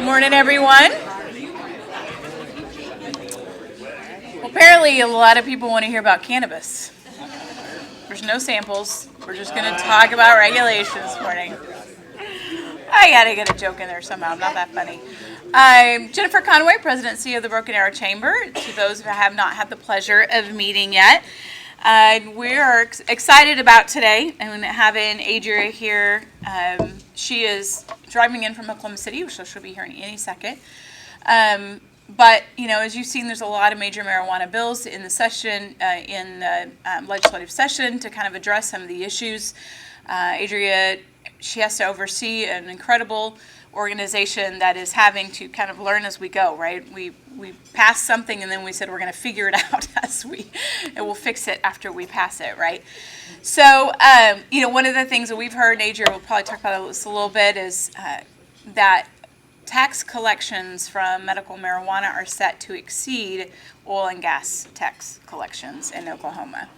Good morning, everyone. Well, apparently a lot of people want to hear about cannabis. There's no samples. We're just going to talk about regulations this morning. I got to get a joke in there somehow. I'm not that funny. I'm Jennifer Conway, President and CEO of the Broken Arrow Chamber. To those who have not had the pleasure of meeting yet, we are excited about today and having Adria here. She is driving in from Oklahoma City, so she'll be here in any second. But, you know, as you've seen, there's a lot of major marijuana bills in the session, in the legislative session to kind of address some of the issues. Adria, she has to oversee an incredible organization that is having to kind of learn as we go, right? We passed something and then we said we're going to figure it out and we'll fix it after we pass it, right? So, you know, one of the things that we've heard, and Adria will probably talk about this a little bit, is that tax collections from medical marijuana are set to exceed oil and gas tax collections in Oklahoma.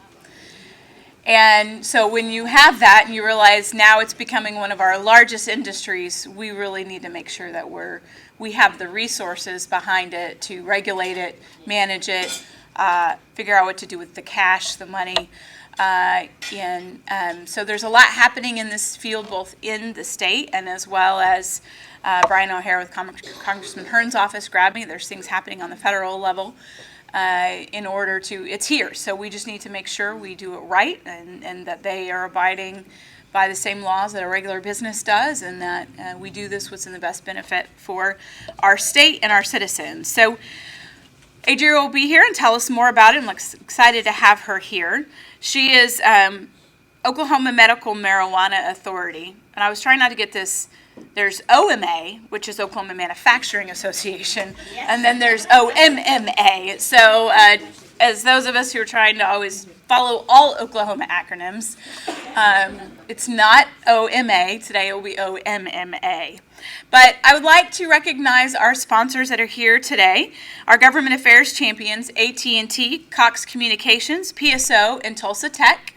And so when you have that and you realize now it's becoming one of our largest industries, we really need to make sure that we have the resources behind it to regulate it, manage it, figure out what to do with the cash, the money. So there's a lot happening in this field, both in the state and as well as Brian O'Hare with Congressman Hearn's office grabbed me. There's things happening on the federal level. In order to, it's here. So we just need to make sure we do it right and that they are abiding by the same laws that a regular business does, and that we do this what's in the best benefit for our state and our citizens. So Adria will be here and tell us more about it, and I'm excited to have her here. She is Oklahoma Medical Marijuana Authority, and I was trying not to get this. There's OMA, which is Oklahoma Manufacturing Association, and then there's OMMA. So as those of us who are trying to always follow all Oklahoma acronyms, it's not OMA. Today it will be OMMA. But I would like to recognize our sponsors that are here today, our government affairs champions, AT&T, Cox Communications, PSO, and Tulsa Tech.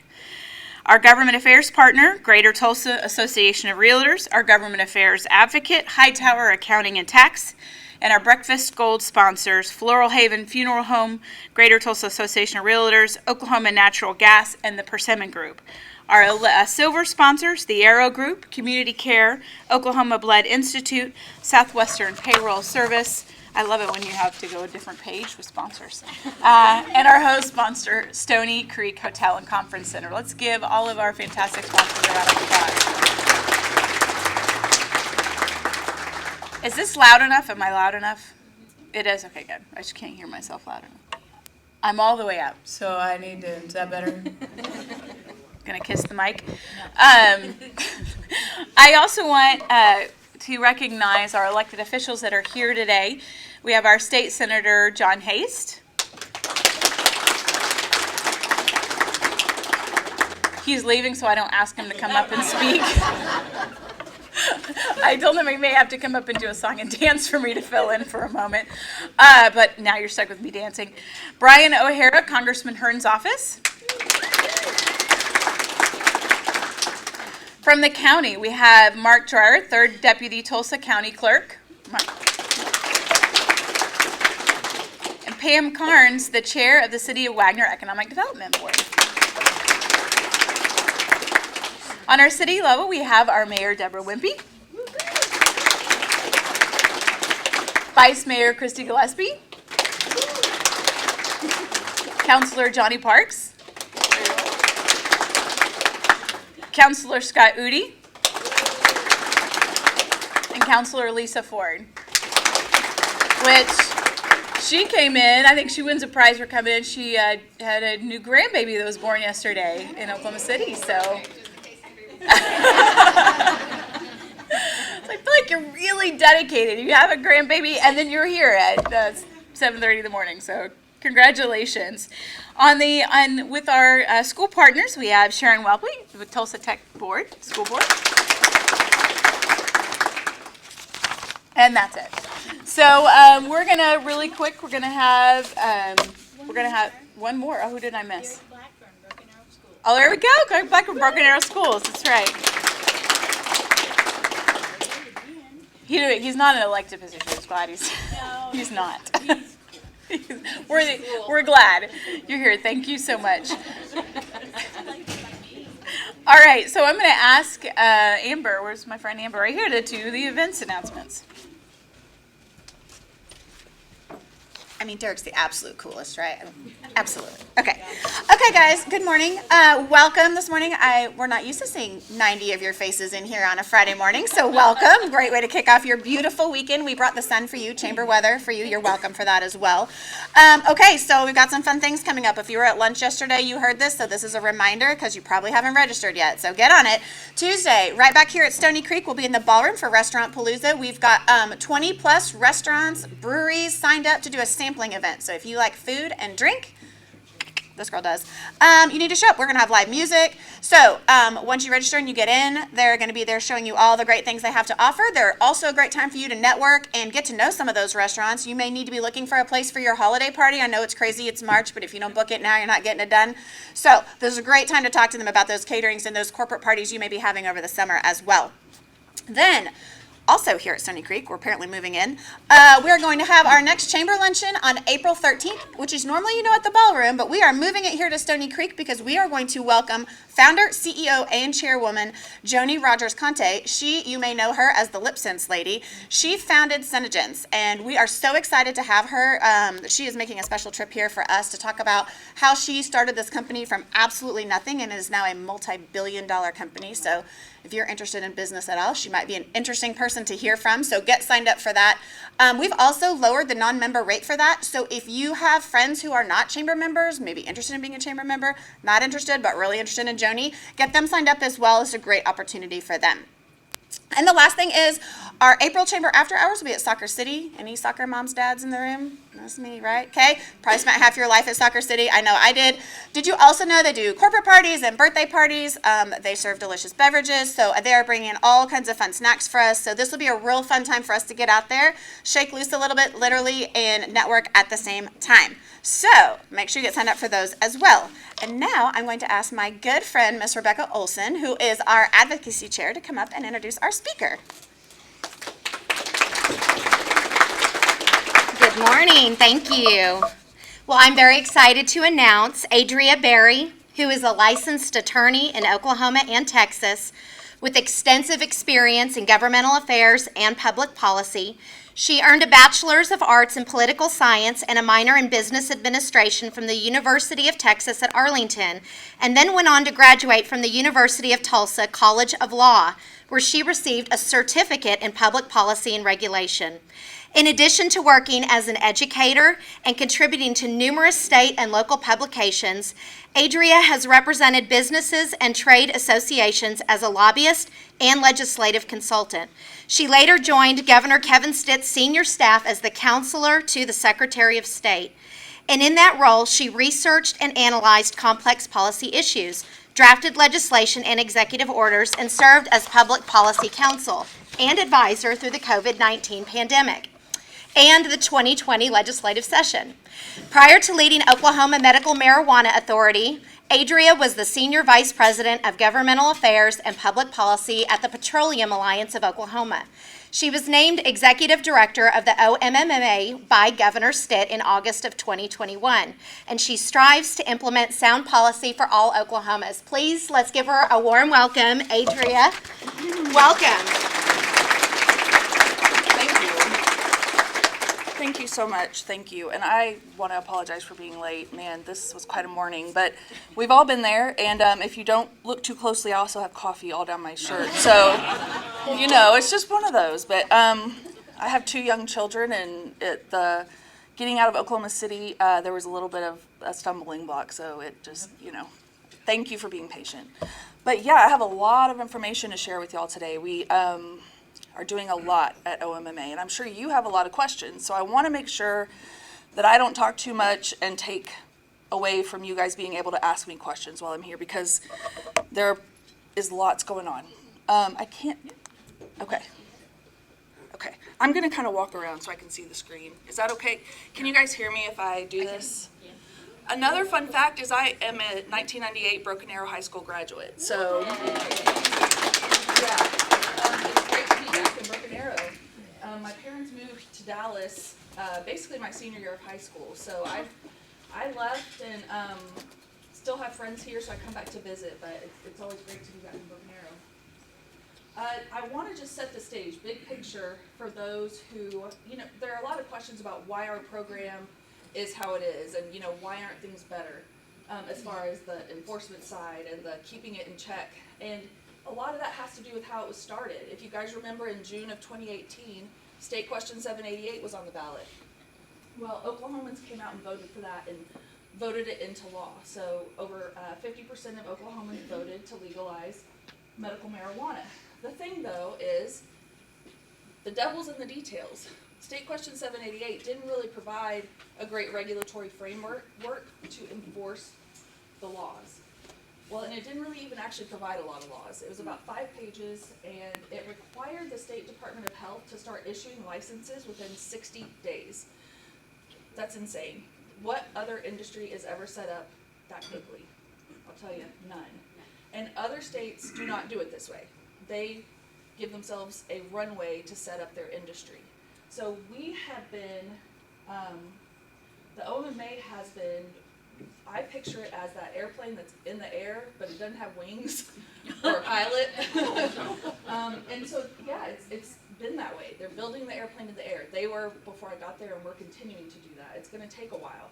Our government affairs partner, Greater Tulsa Association of Realtors, our government affairs advocate, Hightower Accounting and Tax, and our breakfast gold sponsors, Floral Haven Funeral Home, Greater Tulsa Association of Realtors, Oklahoma Natural Gas, and the Persimmon Group. Our silver sponsors, the Arrow Group, Community Care, Oklahoma Blood Institute, Southwestern Payroll Service. I love it when you have to go a different page with sponsors. And our host sponsor, Stony Creek Hotel and Conference Center. Let's give all of our fantastic sponsors a round of applause. Is this loud enough? Am I loud enough? It is? Okay, good. I just can't hear myself loud enough. I'm all the way up, so I need to, is that better? Gonna kiss the mic. I also want to recognize our elected officials that are here today. We have our state senator, John Haste. He's leaving, so I don't ask him to come up and speak. I told him he may have to come up and do a song and dance for me to fill in for a moment. But now you're stuck with me dancing. Brian O'Hara, Congressman Hearn's office. From the county, we have Mark Dreyer, 3rd Deputy Tulsa County Clerk. And Pam Carnes, the Chair of the City of Wagner Economic Development Board. On our city level, we have our Mayor, Deborah Wimpy. Vice Mayor, Christy Gillespie. Councilor Johnny Parks. Councilor Scott Udi, and Councilor Lisa Ford, which she came in. I think she wins a prize for coming in. She had a new grandbaby that was born yesterday in Oklahoma City, so. So I feel like you're really dedicated. You have a grandbaby, and then you're here at 7:30 in the morning, so congratulations. With our school partners, we have Sharon Welpley with Tulsa Tech School Board. And that's it. So we're gonna really quick. We're gonna have one more. Oh, who did I miss? Oh, there we go. Black from Broken Arrow Schools. That's right. He's not an elected position. I'm glad he's not. We're glad you're here. Thank you so much. All right, so I'm going to ask Amber, where's my friend Amber, right here, to do the events announcements. I mean, Derek's the absolute coolest, right? Absolutely. Okay. Okay, guys, good morning. Welcome this morning. We're not used to seeing 90 of your faces in here on a Friday morning, so welcome. Great way to kick off your beautiful weekend. We brought the sun for you, chamber weather for you. You're welcome for that as well. Okay, so we've got some fun things coming up. If you were at lunch yesterday, you heard this, so this is a reminder because you probably haven't registered yet, so get on it. Tuesday, right back here at Stony Creek, we'll be in the ballroom for Restaurant Palooza. We've got 20 plus restaurants, breweries signed up to do a sampling event. So if you like food and drink, this girl does, you need to show up. We're going to have live music. So once you register and you get in, they're going to be there showing you all the great things they have to offer. They're also a great time for you to network and get to know some of those restaurants. You may need to be looking for a place for your holiday party. I know it's crazy, it's March, but if you don't book it now, you're not getting it done. So this is a great time to talk to them about those caterings and those corporate parties you may be having over the summer as well. Then, also here at Stony Creek, we're apparently moving in, we're going to have our next chamber luncheon on April 13th, which is normally, at the ballroom, but we are moving it here to Stony Creek because we are going to welcome founder, CEO, and chairwoman Joni Rogers-Conte. You may know her as the Lip Sense lady. She founded Synogens, and we are so excited to have her. She is making a special trip here for us to talk about how she started this company from absolutely nothing and is now a multi-billion-dollar company. So if you're interested in business at all, she might be an interesting person to hear from, so get signed up for that. We've also lowered the non-member rate for that, so if you have friends who are not chamber members, maybe interested in being a chamber member, not interested but really interested in Joni, get them signed up as well. It's a great opportunity for them. And the last thing is our April Chamber After Hours will be at Soccer City. Any soccer moms, dads in the room? That's me, right? Okay. Probably spent half your life at Soccer City. I know I did. Did you also know they do corporate parties and birthday parties? They serve delicious beverages. So they are bringing in all kinds of fun snacks for us. So this will be a real fun time for us to get out there, shake loose a little bit, literally, and network at the same time. So make sure you get signed up for those as well. And now I'm going to ask my good friend, Miss Rebecca Olson, who is our Advocacy Chair, to come up and introduce our speaker. Good morning. Thank you. Well, I'm very excited to announce Adria Berry, who is a licensed attorney in Oklahoma and Texas with extensive experience in governmental affairs and public policy. She earned a Bachelor's of Arts in Political Science and a minor in Business Administration from the University of Texas at Arlington, and then went on to graduate from the University of Tulsa College of Law, where she received a certificate in Public Policy and Regulation. In addition to working as an educator and contributing to numerous state and local publications, Adria has represented businesses and trade associations as a lobbyist and legislative consultant. She later joined Governor Kevin Stitt's senior staff as the counselor to the Secretary of State. And in that role, she researched and analyzed complex policy issues, drafted legislation and executive orders, and served as public policy counsel and advisor through the COVID-19 pandemic and the 2020 legislative session. Prior to leading Oklahoma Medical Marijuana Authority, Adria was the Senior Vice President of Governmental Affairs and Public Policy at the Petroleum Alliance of Oklahoma. She was named Executive Director of the OMMA by Governor Stitt in August of 2021, and she strives to implement sound policy for all Oklahomas. Please, let's give her a warm welcome. Adria, welcome. Thank you so much. Thank you. And I want to apologize for being late. Man, this was quite a morning, but we've all been there. And if you don't look too closely, I also have coffee all down my shirt. So, it's just one of those. But I have 2 young children, and getting out of Oklahoma City, there was a little bit of a stumbling block. So it just, thank you for being patient. But yeah, I have a lot of information to share with y'all today. We are doing a lot at OMMA, and I'm sure you have a lot of questions. So I want to make sure that I don't talk too much and take away from you guys being able to ask me questions while I'm here, because there is lots going on. I can't, okay. I'm gonna kind of walk around so I can see the screen. Is that okay? Can you guys hear me if I do this? Yeah. Another fun fact is I am a 1998 Broken Arrow High School graduate, so yeah. It's great to be back in Broken Arrow. Dallas basically my senior year of high school. So I left and still have friends here, so I come back to visit, but it's always great to be back in Broken Arrow. I want to just set the stage, big picture, for those who, there are a lot of questions about why our program is how it is, and why aren't things better as far as the enforcement side and the keeping it in check. And a lot of that has to do with how it was started. If you guys remember, in June of 2018, State Question 788 was on the ballot. Well, Oklahomans came out and voted for that and voted it into law. So over 50% of Oklahomans voted to legalize medical marijuana. The thing, though, is the devil's in the details. State Question 788 didn't really provide a great regulatory framework to enforce the laws. Well, and it didn't really even actually provide a lot of laws. It was about 5 pages, and it required the State Department of Health to start issuing licenses within 60 days. That's insane. What other industry is ever set up that quickly? I'll tell you, none. And other states do not do it this way. They give themselves a runway to set up their industry. So we have been, the OMMA has been, I picture it as that airplane that's in the air, but it doesn't have wings or a pilot. And so, yeah, it's been that way. They're building the airplane in the air. They were before I got there, and we're continuing to do that. It's going to take a while,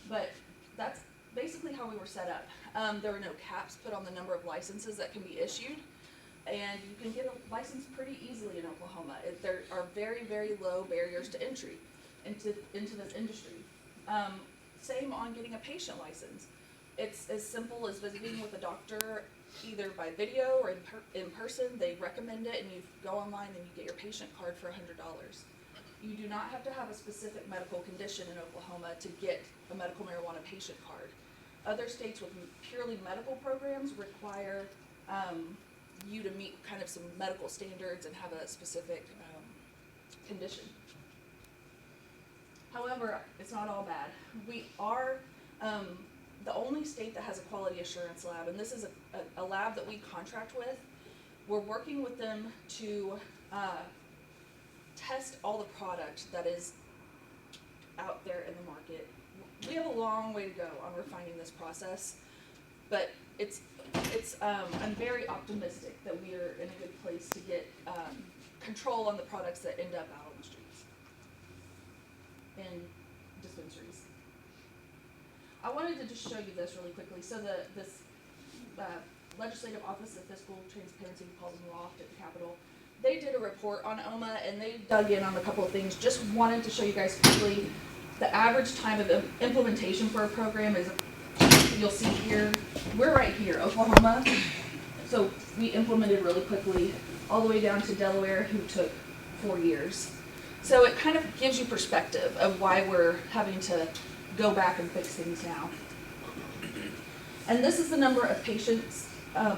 but that's basically how we were set up. There were no caps put on the number of licenses that can be issued, and you can get a license pretty easily in Oklahoma. There are very, very low barriers to entry into this industry. Same on getting a patient license. It's as simple as visiting with a doctor, either by video or in person. They recommend it, and you go online and you get your patient card for $100. You do not have to have a specific medical condition in Oklahoma to get a medical marijuana patient card. Other states with purely medical programs require you to meet kind of some medical standards and have a specific condition. However, it's not all bad. We are the only state that has a quality assurance lab, and this is a lab that we contract with. We're working with them to test all the product that is out there in the market. We have a long way to go on refining this process, but I'm very optimistic that we are in a good place to get control on the products that end up out on the streets in dispensaries. I wanted to just show you this really quickly. So this Legislative Office of Fiscal Transparency, calls them loft at the Capitol, they did a report on OMA, and they dug in on a couple of things. Just wanted to show you guys quickly, the average time of implementation for a program is, you'll see here, we're right here, Oklahoma. So we implemented really quickly, all the way down to Delaware, who took 4 years. So it kind of gives you perspective of why we're having to go back and fix things now. And this is the number of patients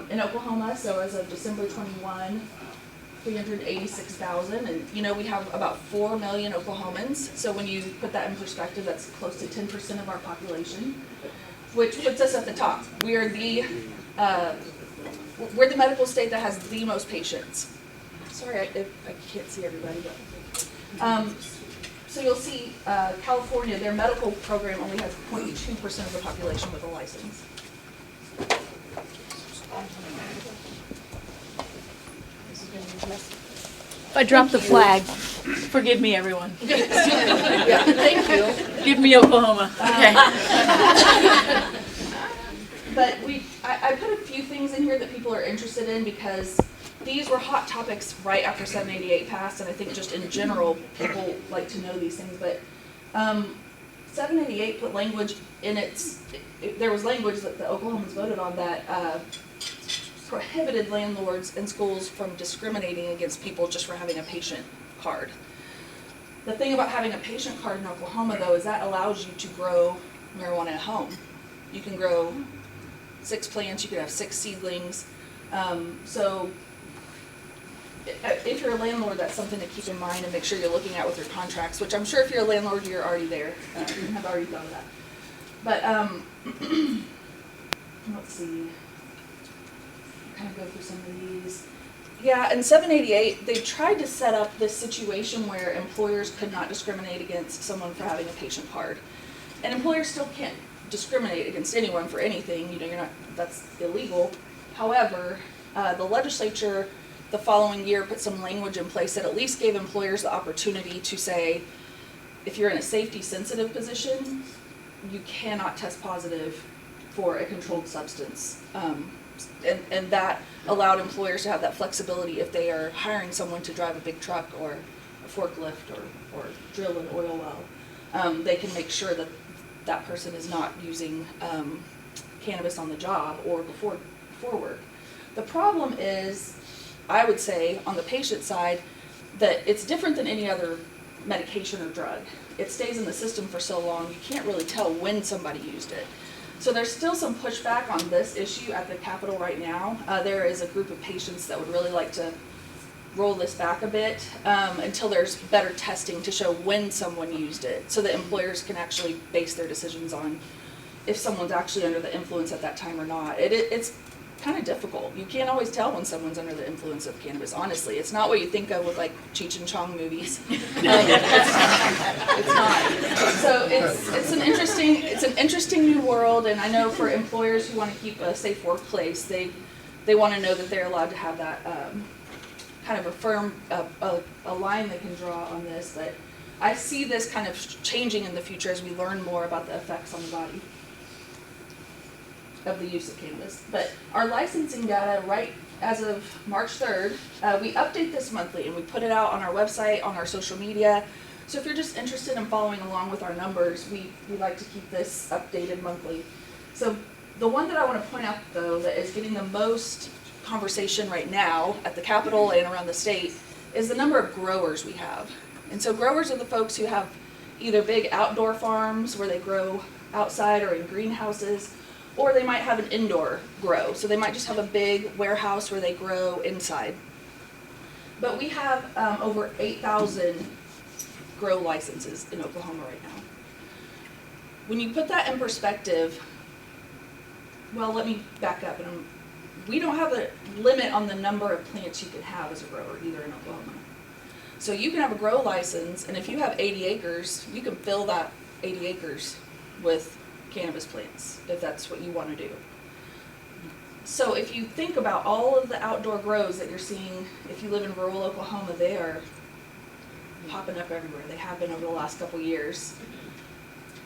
in Oklahoma. So as of December 21, 386,000. And we have about 4 million Oklahomans. So when you put that in perspective, that's close to 10% of our population, which puts us at the top. We're the medical state that has the most patients. Sorry, I can't see everybody, but. So you'll see California, their medical program only has 0.2% of the population with a license. I dropped the flag. Forgive me, everyone. Yeah, thank you. Give me Oklahoma. Okay. But I put a few things in here that people are interested in because these were hot topics right after 788 passed, and I think just in general, people like to know these things. But 788 put language in there was language that the Oklahomans voted on that prohibited landlords and schools from discriminating against people just for having a patient card. The thing about having a patient card in Oklahoma, though, is that allows you to grow marijuana at home. You can grow 6 plants, you can have 6 seedlings. So if you're a landlord, that's something to keep in mind and make sure you're looking at with your contracts, which I'm sure if you're a landlord, you're already there. You have already done that. But let's see. Kind of go through some of these. Yeah, in 788, they tried to set up this situation where employers could not discriminate against someone for having a patient card. And employers still can't discriminate against anyone for anything, you're not, that's illegal. However, the legislature the following year put some language in place that at least gave employers the opportunity to say, if you're in a safety sensitive position, you cannot test positive for a controlled substance. And that allowed employers to have that flexibility if they are hiring someone to drive a big truck or a forklift or drill an oil well. They can make sure that that person is not using cannabis on the job or before work. The problem is, I would say, on the patient side, that it's different than any other medication or drug. It stays in the system for so long, you can't really tell when somebody used it. So there's still some pushback on this issue at the Capitol right now. There is a group of patients that would really like to roll this back a bit until there's better testing to show when someone used it, so that employers can actually base their decisions on if someone's actually under the influence at that time or not. It's kind of difficult. You can't always tell when someone's under the influence of cannabis, honestly. It's not what you think of with like Cheech and Chong movies. It's not. So it's an interesting new world, and I know for employers who want to keep a safe workplace, they want to know that they're allowed to have that kind of a firm a line they can draw on this. But I see this kind of changing in the future as we learn more about the effects on the body of the use of cannabis. But our licensing data, right as of March 3rd, we update this monthly and we put it out on our website, on our social media. So if you're just interested in following along with our numbers, we like to keep this updated monthly. So the one that I want to point out though that is getting the most conversation right now at the Capitol and around the state is the number of growers we have. And so growers are the folks who have either big outdoor farms where they grow outside or in greenhouses, or they might have an indoor grow. So they might just have a big warehouse where they grow inside. But we have over 8,000 grow licenses in Oklahoma right now. When you put that in perspective, well, let me back up. We don't have a limit on the number of plants you can have as a grower either in Oklahoma. So you can have a grow license, and if you have 80 acres, you can fill that 80 acres with cannabis plants, if that's what you want to do. So if you think about all of the outdoor grows that you're seeing, if you live in rural Oklahoma, they are popping up everywhere. They have been over the last couple years.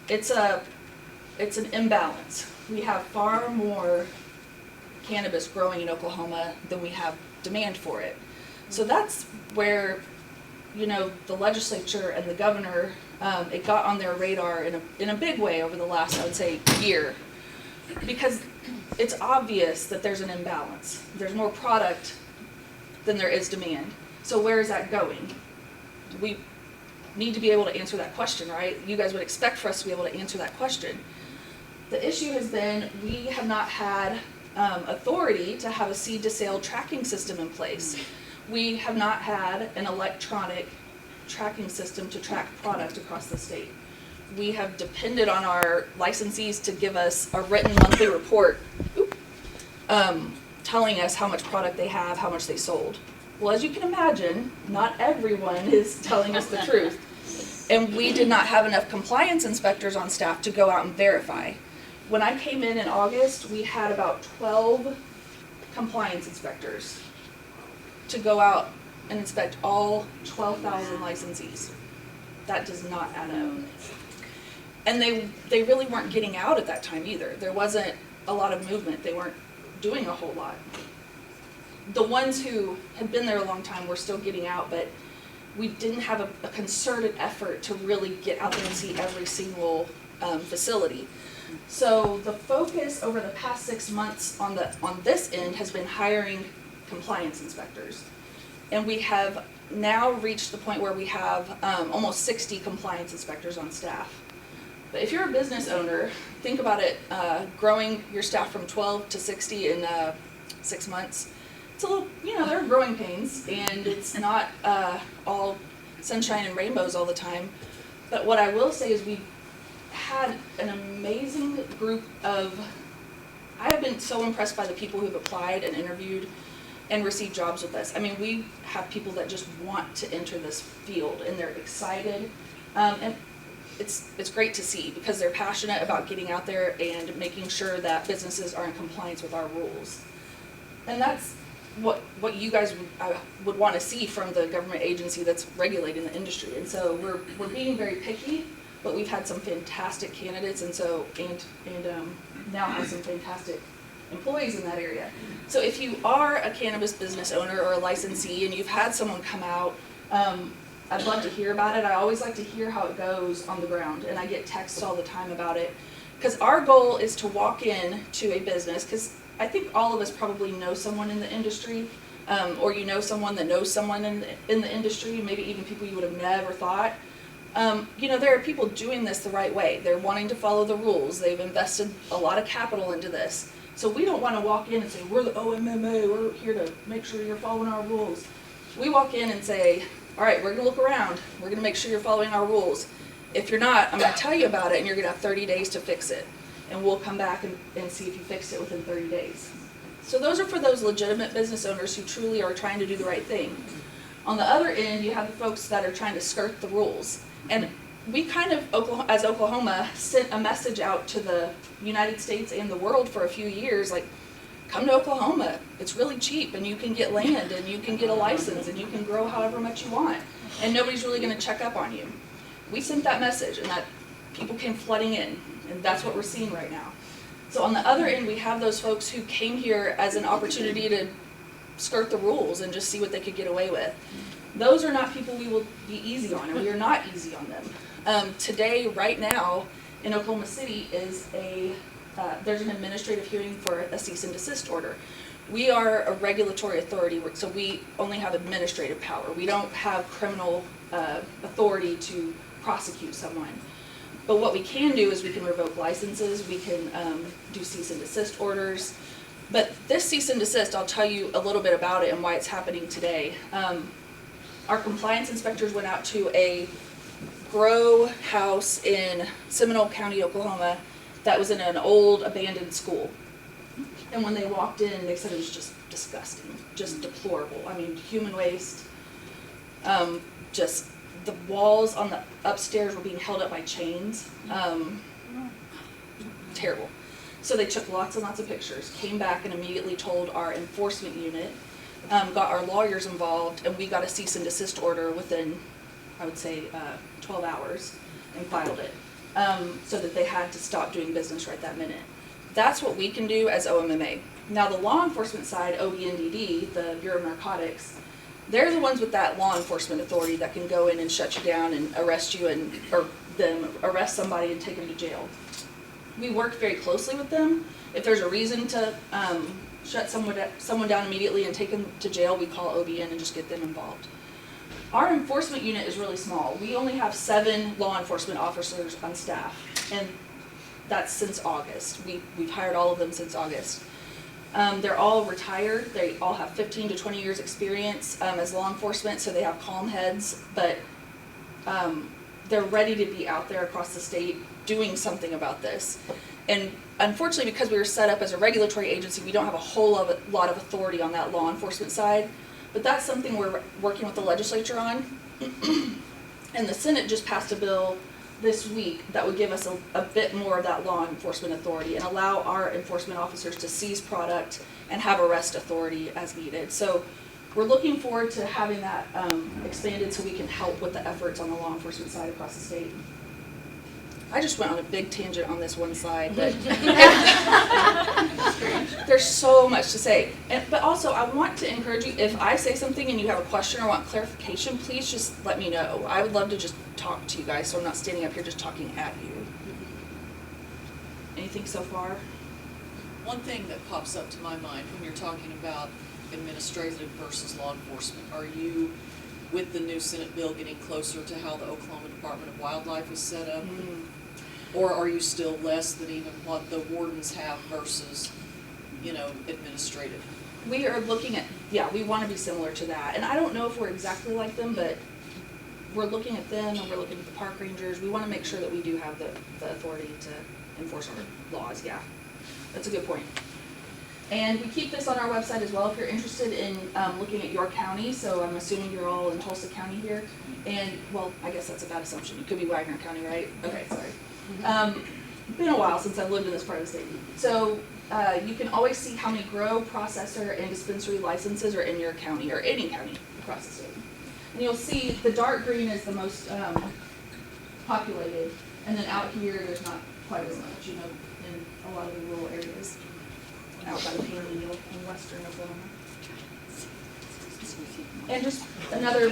It's an imbalance. We have far more cannabis growing in Oklahoma than we have demand for it. So that's where, the legislature and the governor, it got on their radar in a big way over the last, I would say, year, because it's obvious that there's an imbalance. There's more product than there is demand. So where is that going? We need to be able to answer that question, right? You guys would expect for us to be able to answer that question. The issue has been we have not had authority to have a seed to sale tracking system in place. We have not had an electronic tracking system to track product across the state. We have depended on our licensees to give us a written monthly report telling us how much product they have, how much they sold. Well, as you can imagine, not everyone is telling us the truth. And we did not have enough compliance inspectors on staff to go out and verify. When I came in August, we had about 12 compliance inspectors to go out and inspect all 12,000 licensees. That does not add up. And they really weren't getting out at that time either. There wasn't a lot of movement. They weren't doing a whole lot. The ones who had been there a long time were still getting out, but we didn't have a concerted effort to really get out there and see every single facility. So the focus over the past 6 months on this end has been hiring compliance inspectors. And we have now reached the point where we have almost 60 compliance inspectors on staff. But if you're a business owner, think about it, growing your staff from 12 to 60 in 6 months. It's a little, there are growing pains, and it's not all sunshine and rainbows all the time. But what I will say is we had an amazing group of, I have been so impressed by the people who've applied and interviewed and receive jobs with us. I mean, we have people that just want to enter this field and they're excited. And it's great to see because they're passionate about getting out there and making sure that businesses are in compliance with our rules. And that's what you guys would want to see from the government agency that's regulating the industry. And so we're being very picky, but we've had some fantastic candidates and now have some fantastic employees in that area. So if you are a cannabis business owner or a licensee and you've had someone come out, I'd love to hear about it. I always like to hear how it goes on the ground, and I get texts all the time about it. Because our goal is to walk in to a business, because I think all of us probably know someone in the industry, or you know someone that knows someone in the industry, maybe even people you would have never thought. There are people doing this the right way. They're wanting to follow the rules. They've invested a lot of capital into this. So we don't want to walk in and say, we're the OMMA, we're here to make sure you're following our rules. We walk in and say, all right, we're going to look around. We're going to make sure you're following our rules. If you're not, I'm going to tell you about it, and you're going to have 30 days to fix it. And we'll come back and see if you fixed it within 30 days. So those are for those legitimate business owners who truly are trying to do the right thing. On the other end, you have the folks that are trying to skirt the rules. And we kind of, as Oklahoma, sent a message out to the United States and the world for a few years, like, come to Oklahoma. It's really cheap, and you can get land, and you can get a license, and you can grow however much you want. And nobody's really going to check up on you. We sent that message, and that people came flooding in, and that's what we're seeing right now. So on the other end, we have those folks who came here as an opportunity to skirt the rules and just see what they could get away with. Those are not people we will be easy on, and we are not easy on them. Today, right now, in Oklahoma City is there's an administrative hearing for a cease and desist order. We are a regulatory authority, so we only have administrative power. We don't have criminal authority to prosecute someone. But what we can do is we can revoke licenses, we can do cease and desist orders. But this cease and desist, I'll tell you a little bit about it and why it's happening today. Our compliance inspectors went out to a grow house in Seminole County, Oklahoma, that was in an old abandoned school. And when they walked in, they said it was just disgusting, just deplorable. I mean, human waste, just the walls on the upstairs were being held up by chains. Terrible. So they took lots and lots of pictures, came back and immediately told our enforcement unit, got our lawyers involved, and we got a cease and desist order within, I would say, 12 hours and filed it. So that they had to stop doing business right that minute. That's what we can do as OMMA. Now the law enforcement side, OBNDD, the Bureau of Narcotics, they're the ones with that law enforcement authority that can go in and shut you down and arrest you or arrest somebody and take them to jail. We work very closely with them. If there's a reason to shut someone down immediately and take them to jail, we call OBN and just get them involved. Our enforcement unit is really small. We only have 7 law enforcement officers on staff, and that's since August. We've hired all of them since August. They're all retired. They all have 15 to 20 years experience as law enforcement, so they have calm heads, but they're ready to be out there across the state doing something about this. And unfortunately, because we were set up as a regulatory agency, we don't have a whole lot of authority on that law enforcement side. But that's something we're working with the legislature on. And the Senate just passed a bill this week that would give us a bit more of that law enforcement authority and allow our enforcement officers to seize product and have arrest authority as needed. So we're looking forward to having that expanded so we can help with the efforts on the law enforcement side across the state. I just went on a big tangent on this one slide, but there's so much to say. But also, I want to encourage you, if I say something and you have a question or want clarification, please just let me know. I would love to just talk to you guys, so I'm not standing up here just talking at you. Anything so far? One thing that pops up to my mind when you're talking about administrative versus law enforcement, are you, with the new Senate bill, getting closer to how the Oklahoma Department of Wildlife is set up? Or are you still less than even what the wardens have versus, administrative? We are looking at, we want to be similar to that. And I don't know if we're exactly like them, but we're looking at them and we're looking at the park rangers. We want to make sure that we do have the authority to enforce our laws, That's a good point. And we keep this on our website as well if you're interested in looking at your county. So I'm assuming you're all in Tulsa County here. And, well, I guess that's a bad assumption. You could be Wagner County, right? Okay, sorry. Been a while since I've lived in this part of the state. So you can always see how many grow, processor, and dispensary licenses are in your county, or any county across the state. And you'll see the dark green is the most populated, and then out here there's not quite as much, you know, in a lot of the rural areas out by the Panhandle in western Oklahoma. And just another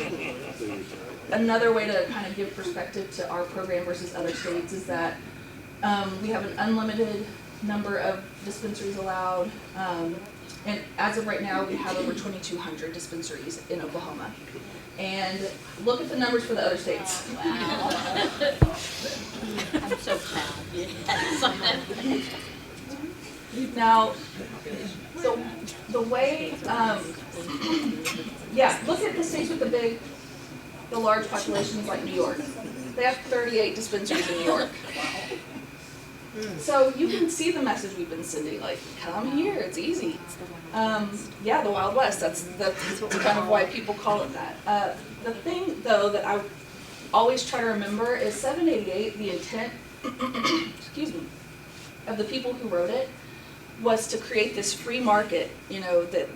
way to kind of give perspective to our program versus other states is that we have an unlimited number of dispensaries allowed, and as of right now we have over 2,200 dispensaries in Oklahoma. And look at the numbers for the other states. Wow. I'm so proud. Yes. Now, the way, yeah, look at the states with the large populations like New York. They have 38 dispensaries in New York. So you can see the message we've been sending, like, come here, it's easy. Yeah, the Wild West, that's kind of why people call it that. The thing, though, that I always try to remember is 788, the intent, excuse me, of the people who wrote it was to create this free market, you know, that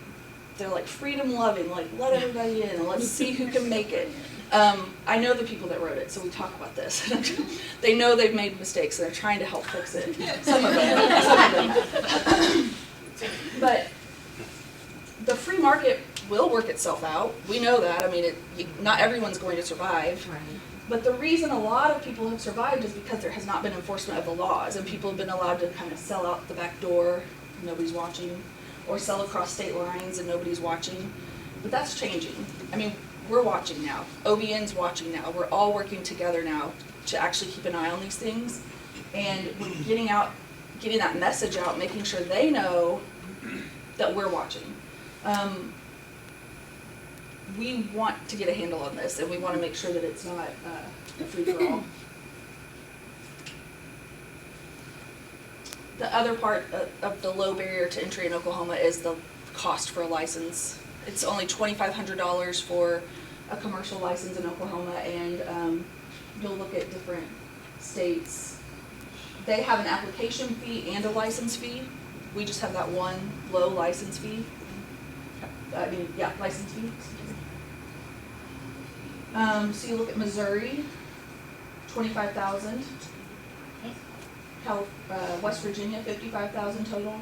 they're like freedom loving, like let everybody in and let's see who can make it. I know the people that wrote it, so we talk about this. They know they've made mistakes and they're trying to help fix it. Some of them. But the free market will work itself out. We know that. I mean, not everyone's going to survive. Right. But the reason a lot of people have survived is because there has not been enforcement of the laws, and people have been allowed to kind of sell out the back door, nobody's watching, or sell across state lines and nobody's watching. But that's changing. I mean, we're watching now. OBN's watching now. We're all working together now to actually keep an eye on these things, and we're getting that message out, making sure they know that we're watching. We want to get a handle on this, and we want to make sure that it's not a free-for-all. The other part of the low barrier to entry in Oklahoma is the cost for a license. It's only $2,500 for a commercial license in Oklahoma, and you'll look at different states. They have an application fee and a license fee. We just have that one low license fee. License fee. So you look at Missouri, $25,000. West Virginia, $55,000 total.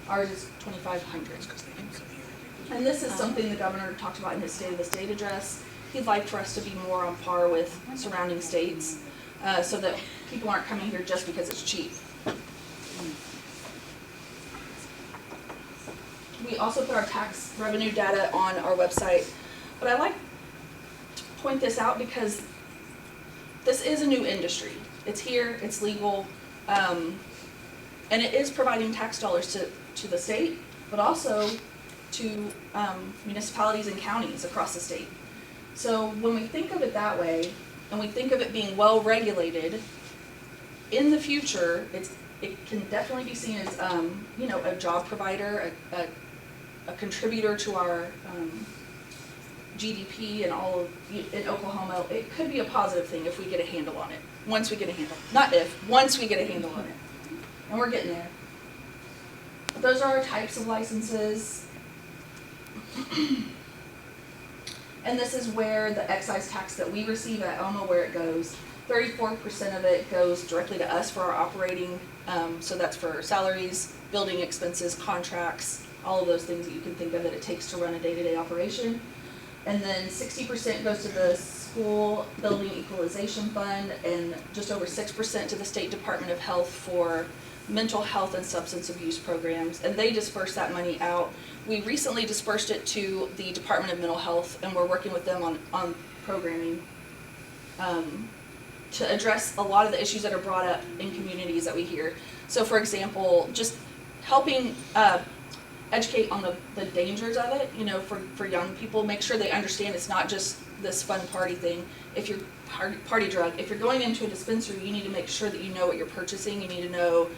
Ours is $2,500. And this is something the governor talked about in his State of the State address. He'd like for us to be more on par with surrounding states, so that people aren't coming here just because it's cheap. We also put our tax revenue data on our website, but I like to point this out because this is a new industry. It's here, it's legal, and it is providing tax dollars to the state, but also to municipalities and counties across the state. So when we think of it that way, and we think of it being well regulated, in the future, it can definitely be seen as a job provider, a contributor to our GDP and all of in Oklahoma. It could be a positive thing if we get a handle on it. Once we get a handle, not if, once we get a handle on it, and we're getting there. Those are our types of licenses. And this is where the excise tax that we receive, I don't know where it goes. 34% of it goes directly to us for our operating, so that's for salaries, building expenses, contracts, all of those things that you can think of that it takes to run a day-to-day operation. And then 60% goes to the school building equalization fund, and just over 6% to the State Department of Health for mental health and substance abuse programs, and they disperse that money out. We recently dispersed it to the Department of Mental Health, and we're working with them on programming to address a lot of the issues that are brought up in communities that we hear. So for example, just helping educate on the dangers of it, for young people, make sure they understand it's not just this fun party thing. If you're party drug, if you're going into a dispensary, you need to make sure that you know what you're purchasing. You need to know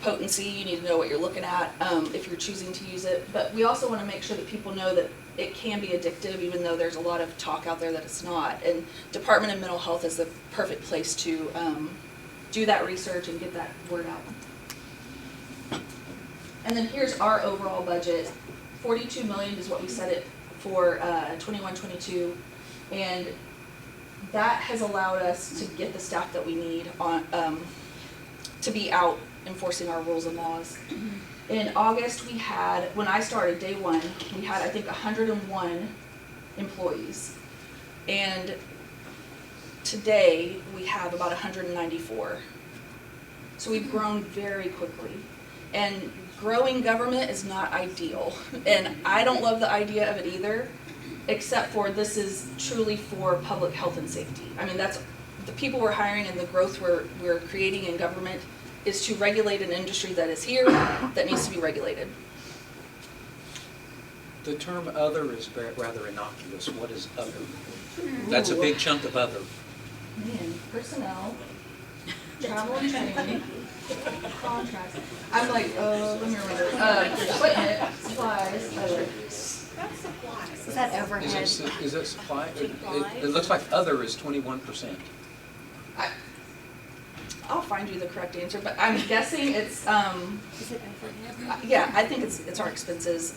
potency, you need to know what you're looking at if you're choosing to use it. But we also want to make sure that people know that it can be addictive, even though there's a lot of talk out there that it's not. And Department of Mental Health is the perfect place to do that research and get that word out. And then here's our overall budget. 42 million is what we set it for 21-22, and that has allowed us to get the staff that we need on to be out enforcing our rules and laws. In August, we had, when I started day one, we had I think 101 employees, and today we have about 194. So we've grown very quickly, and growing government is not ideal, and I don't love the idea of it either, except for this is truly for public health and safety. I mean, that's the people we're hiring and the growth we're creating in government is to regulate an industry that is here that needs to be regulated. The term other is rather innocuous. What is other? That's a big chunk of other. Man, personnel, travel and training, contracts. I'm like, let me remember. Equipment, supplies, other. Is that overhead? Is that supply? It looks like other is 21%. I'll find you the correct answer, but I'm guessing it's, Is it overhead? yeah, I think it's our expenses,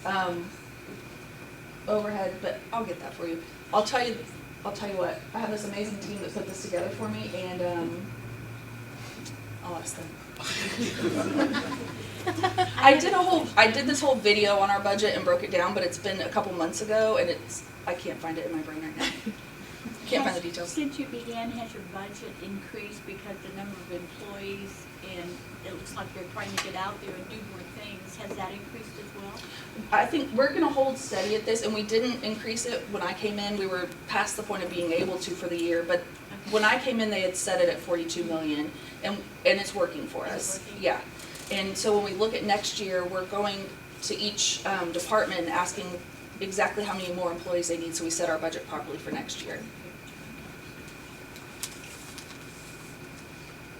overhead, but I'll get that for you. I'll tell you what, I have this amazing team that put this together for me, and, I'll ask them. I did this whole video on our budget and broke it down, but it's been a couple months ago, and I can't find it in my brain right now. Can't find the details. Since you began, has your budget increased because the number of employees, and it looks like you're trying to get out there and do more things, has that increased as well? I think we're gonna hold steady at this, and we didn't increase it when I came in. We were past the point of being able to for the year, but when I came in, they had set it at 42 million, and it's working for us. Yeah. And so when we look at next year, we're going to each department and asking exactly how many more employees they need, so we set our budget properly for next year.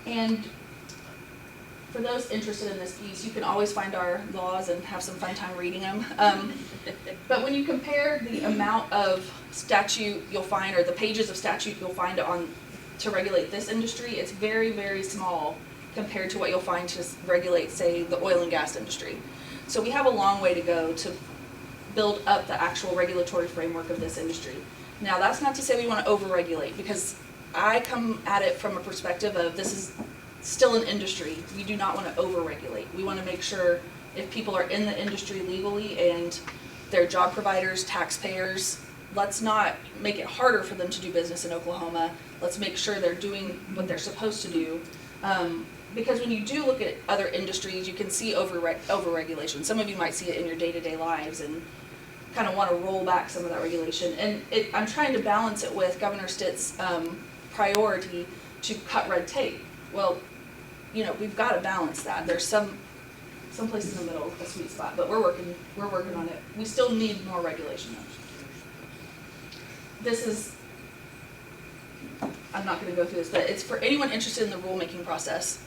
And for those interested in this piece, you can always find our laws and have some fun time reading them. But when you compare the amount of statute you'll find, or the pages of statute you'll find to regulate this industry, it's very, very small compared to what you'll find to regulate, say, the oil and gas industry. So we have a long way to go to build up the actual regulatory framework of this industry. Now, that's not to say we want to over-regulate, because I come at it from a perspective of this is still an industry. We do not want to over-regulate. We want to make sure if people are in the industry legally and they're job providers, taxpayers, let's not make it harder for them to do business in Oklahoma. Let's make sure they're doing what they're supposed to do. Because when you do look at other industries, you can see over-regulation. Some of you might see it in your day-to-day lives and kind of want to roll back some of that regulation. And I'm trying to balance it with Governor Stitt's priority to cut red tape. Well, you know, we've got to balance that. There's some place in the middle, a sweet spot, but we're working on it. We still need more regulation though. I'm not going to go through this, but it's for anyone interested in the rulemaking process.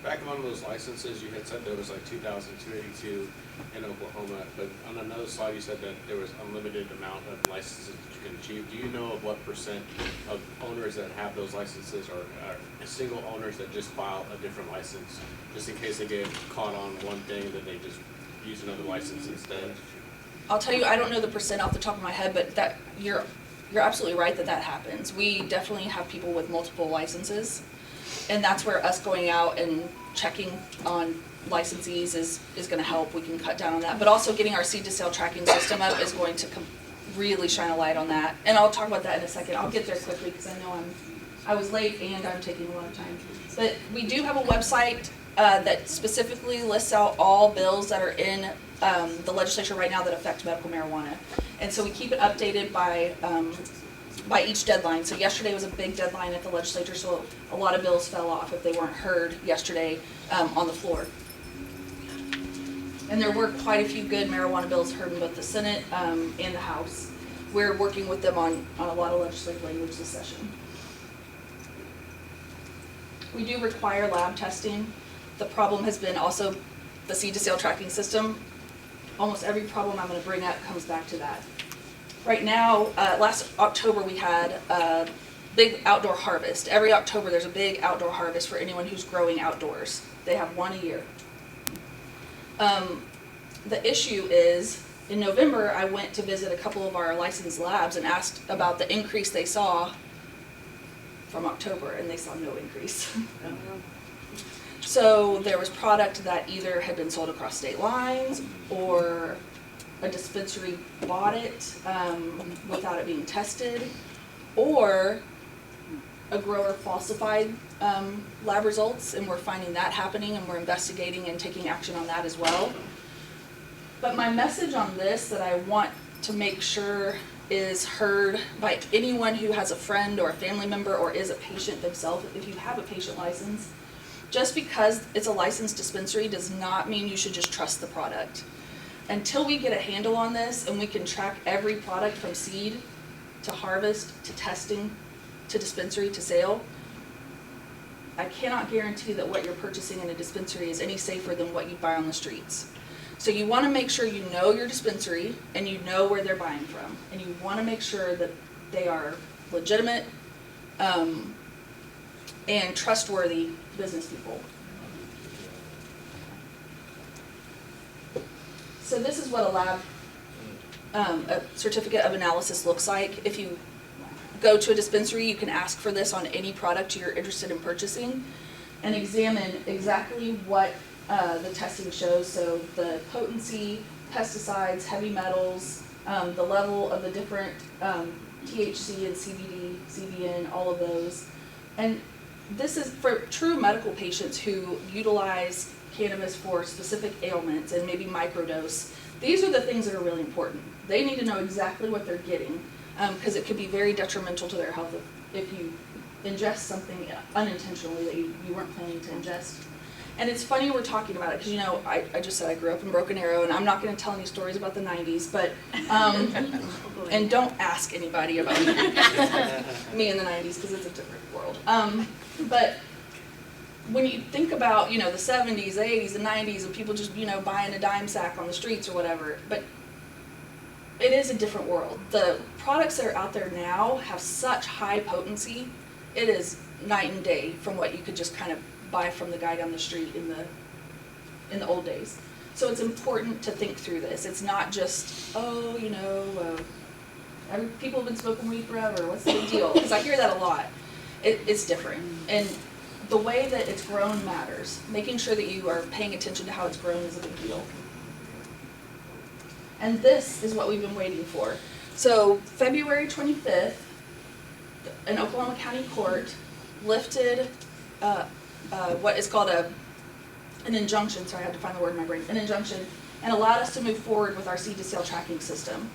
Back on those licenses, you had said there was like 2,282 in Oklahoma, but on another slide you said that there was unlimited amount of licenses that you can achieve. Do you know of what percent of owners that have those licenses are single owners that just file a different license, just in case they get caught on one thing that they just use another license instead? I'll tell you, I don't know the percent off the top of my head, but that you're absolutely right that happens. We definitely have people with multiple licenses. And that's where us going out and checking on licensees is going to help. We can cut down on that. But also getting our seed to sale tracking system up is going to really shine a light on that. And I'll talk about that in a second. I'll get there quickly because I know I was late and I'm taking a lot of time. But we do have a website that specifically lists out all bills that are in the legislature right now that affect medical marijuana. And so we keep it updated by each deadline. So yesterday was a big deadline at the legislature, so a lot of bills fell off if they weren't heard yesterday on the floor. And there were quite a few good marijuana bills heard in both the Senate and the House. We're working with them on a lot of legislative language this session. We do require lab testing The problem has been also the seed to sale tracking system. Almost every problem I'm going to bring up comes back to that. Right now, last October we had a big outdoor harvest. Every October there's a big outdoor harvest for anyone who's growing outdoors. They have one a year. The issue is, in November I went to visit a couple of our licensed labs and asked about the increase they saw from October, and they saw no increase. So there was product that either had been sold across state lines, or a dispensary bought it without it being tested, or a grower falsified lab results, and we're finding that happening, and we're investigating and taking action on that as well. But my message on this that I want to make sure is heard by anyone who has a friend or a family member or is a patient themselves. If you have a patient license, just because it's a licensed dispensary does not mean you should just trust the product. Until we get a handle on this and we can track every product from seed to harvest to testing to dispensary to sale, I cannot guarantee that what you're purchasing in a dispensary is any safer than what you buy on the streets. So you want to make sure you know your dispensary and you know where they're buying from, and you want to make sure that they are legitimate and trustworthy business people. So this is what a lab, a certificate of analysis looks like. If you go to a dispensary, you can ask for this on any product you're interested in purchasing and examine exactly what the testing shows. So the potency, pesticides, heavy metals, the level of the different THC and CBD, CBN, all of those. And this is for true medical patients who utilize cannabis for specific ailments and maybe microdose. These are the things that are really important. They need to know exactly what they're getting, because it could be very detrimental to their health if you ingest something unintentionally that you weren't planning to ingest. And it's funny we're talking about it, because, you know, I just said I grew up in Broken Arrow, and I'm not going to tell any stories about the 90s, but, and don't ask anybody about me in the 90s, because it's a different world. But when you think about, you know, the 70s, the 80s, the 90s, and people just, you know, buying a dime sack on the streets or whatever, but it is a different world. The products that are out there now have such high potency, it is night and day from what you could just kind of buy from the guy down the street in the old days. So it's important to think through this. It's not just, oh, you know, people have been smoking weed forever, what's the big deal? Because I hear that a lot. It's different. And the way that it's grown matters. Making sure that you are paying attention to how it's grown is a big deal. And this is what we've been waiting for. So February 25th, an Oklahoma County court lifted what is called an injunction, sorry I had to find the word in my brain, an injunction, and allowed us to move forward with our seed to sale tracking system.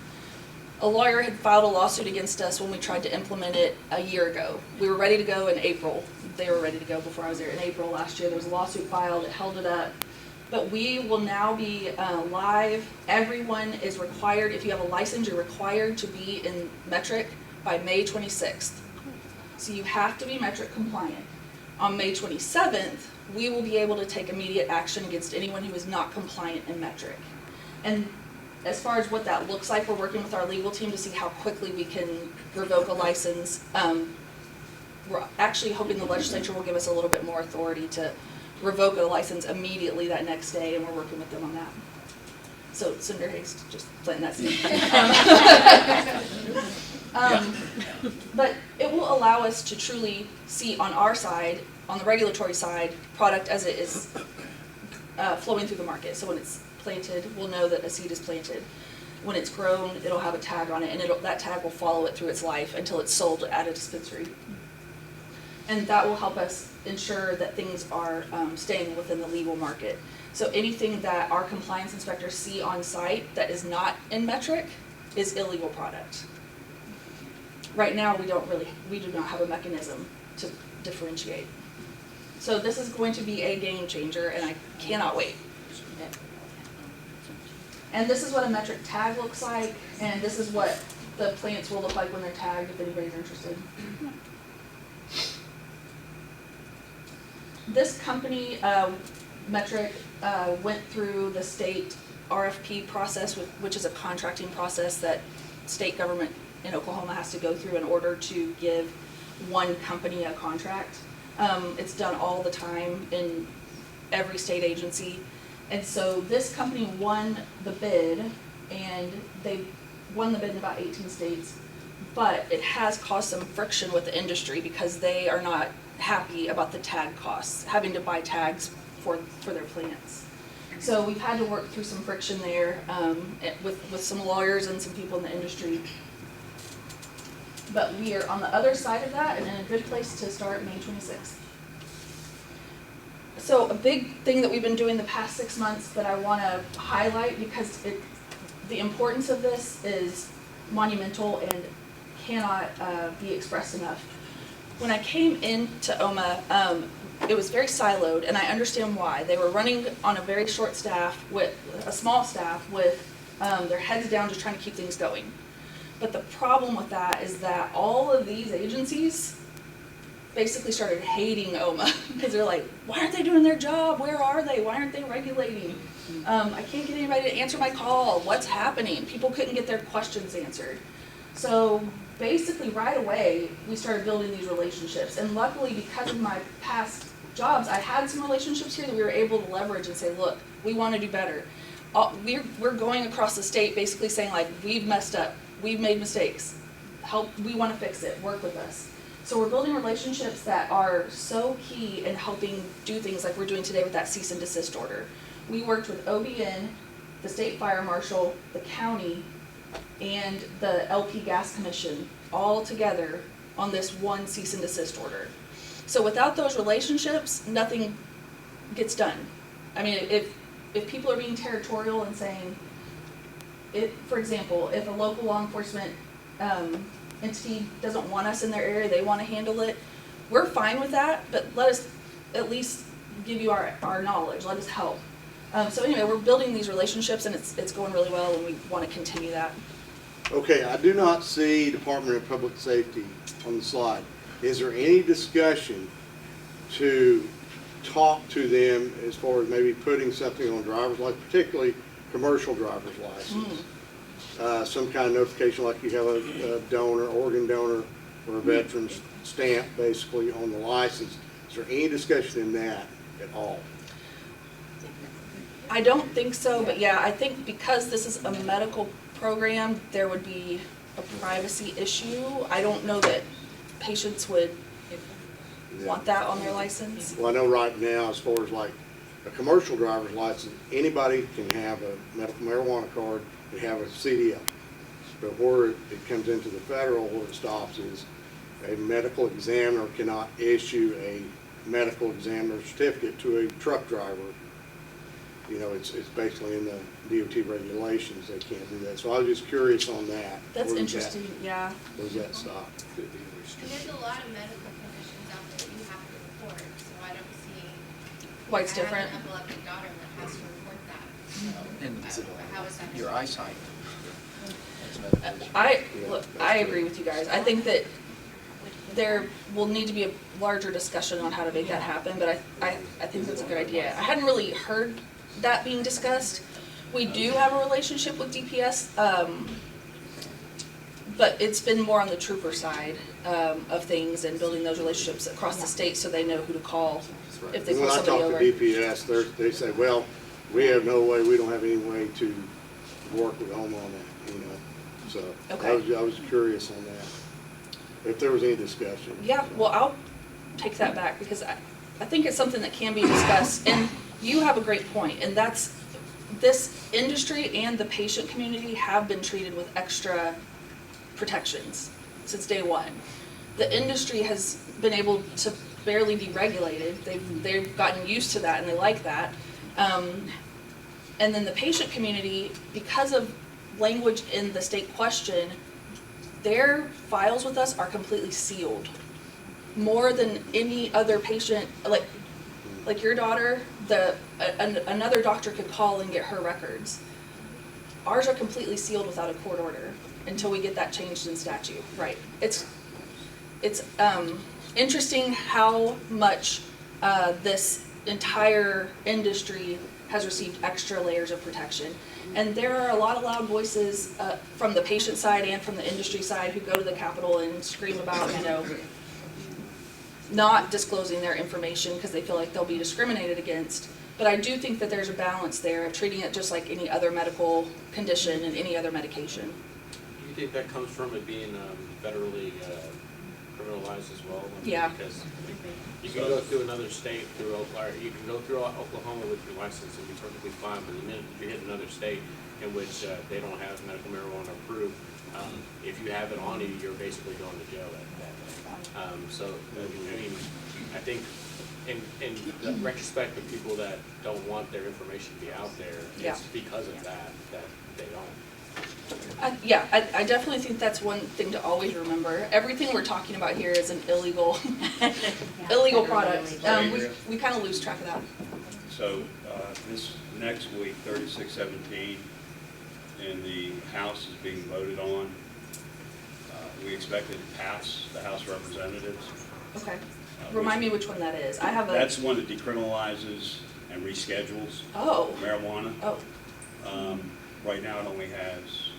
A lawyer had filed a lawsuit against us when we tried to implement it a year ago. We were ready to go in April. They were ready to go before I was there. In April last year, there was a lawsuit filed, it held it up. But we will now be live. Everyone is required, if you have a license, you're required to be in metric by May 26th. So you have to be metric compliant. On May 27th, we will be able to take immediate action against anyone who is not compliant in metric. And as far as what that looks like, we're working with our legal team to see how quickly we can revoke a license. We're actually hoping the legislature will give us a little bit more authority to revoke a license immediately that next day, and we're working with them on that. So Senator Hayes, just planting that seed. But it will allow us to truly see on our side, on the regulatory side, product as it is flowing through the market. So when it's planted, we'll know that a seed is planted. When it's grown, it'll have a tag on it, and that tag will follow it through its life until it's sold at a dispensary. And that will help us ensure that things are staying within the legal market. So anything that our compliance inspectors see on site that is not in metric is illegal product. Right now, we do not have a mechanism to differentiate. So this is going to be a game changer, and I cannot wait. And this is what a metric tag looks like, and this is what the plants will look like when they're tagged, if anybody's interested. This company Metric went through the state RFP process, which is a contracting process that state government in Oklahoma has to go through in order to give one company a contract. It's done all the time in every state agency. And so this company won the bid, and they won the bid in about 18 states. But it has caused some friction with the industry because they are not happy about the tag costs, having to buy tags for their plants. So we've had to work through some friction there with some lawyers and some people in the industry. But we are on the other side of that and in a good place to start May 26th. So a big thing that we've been doing the past 6 months that I want to highlight, because the importance of this is monumental and cannot be expressed enough. When I came into OMA, it was very siloed, and I understand why. They were running on a very short staff, with a small staff, with their heads down just trying to keep things going. But the problem with that is that all of these agencies basically started hating OMA because they're like, why aren't they doing their job? Where are they? Why aren't they regulating? I can't get anybody to answer my call. What's happening? People couldn't get their questions answered. So basically right away, we started building these relationships. And luckily, because of my past jobs, I had some relationships here that we were able to leverage and say, look, we want to do better. We're going across the state basically saying, like, we've messed up. We've made mistakes. We want to fix it. Work with us. So we're building relationships that are so key in helping do things like we're doing today with that cease and desist order. We worked with OBN, the state fire marshal, the county, and the LP Gas Commission all together on this one cease and desist order. So without those relationships, nothing gets done. I mean, if people are being territorial and saying, for example, if a local law enforcement entity doesn't want us in their area, they want to handle it, we're fine with that, but let us at least give you our knowledge, let us help. So anyway, we're building these relationships, and it's going really well, and we want to continue that. Okay, I do not see Department of Public Safety on the slide. Is there any discussion to talk to them as far as maybe putting something on driver's license, particularly commercial driver's license? Some kind of notification like you have a donor, organ donor, or a veteran's stamp basically on the license. Is there any discussion in that at all? I don't think so, but yeah, I think because this is a medical program, there would be a privacy issue. I don't know that patients would want that on their license. Well, I know right now, as far as like a commercial driver's license, anybody can have a medical marijuana card and have a CDL. But where it comes into the federal, where it stops is a medical examiner cannot issue a medical examiner certificate to a truck driver. You know, it's basically in the DOT regulations, they can't do that. So I was just curious on that. That's interesting, yeah. Where does that stop? And there's a lot of medical conditions out there you have to report, so I don't see. Why it's different. I have an epileptic daughter that has to report that, so And how is that? your eyesight. I agree with you guys. I think that there will need to be a larger discussion on how to make that happen, but I think that's a good idea. I hadn't really heard that being discussed. We do have a relationship with DPS, but it's been more on the trooper side of things and building those relationships across the state so they know who to call if they pull When I somebody talk over. to DPS, they say, well, we have no way, we don't have any way to work with home on that, you know. So Okay. I was curious on that, if there was any discussion. Yeah, well, I'll take that back because I think it's something that can be discussed. And you have a great point, and that's this industry and the patient community have been treated with extra protections since day one. The industry has been able to barely be regulated. They've gotten used to that and they like that. And then the patient community, because of language in the state question, their files with us are completely sealed. More than any other patient, like your daughter, another doctor could call and get her records. Ours are completely sealed without a court order until we get that changed in statute. Right. It's interesting how much this entire industry has received extra layers of protection. And there are a lot of loud voices from the patient side and from the industry side who go to the Capitol and scream about, not disclosing their information because they feel like they'll be discriminated against. But I do think that there's a balance there of treating it just like any other medical condition and any other medication. Do you think that comes from it being federally criminalized as well? Yeah. Because you can go through another state you can go through Oklahoma with your license and be perfectly fine, but the minute you hit another state in which they don't have medical marijuana approved, if you have it on you, you're basically going to jail that day. So, I mean, I think in the retrospect of people that don't want their information to be out there, it's because of that they don't. I definitely think that's one thing to always remember. Everything we're talking about here is an illegal product. We kind of lose track of that. So this next week, 3617, and the House is being voted on. We expect it to pass the House of Representatives. Okay. Remind me which one that is. I have a. That's one that decriminalizes and reschedules marijuana. Oh. Right now, it only has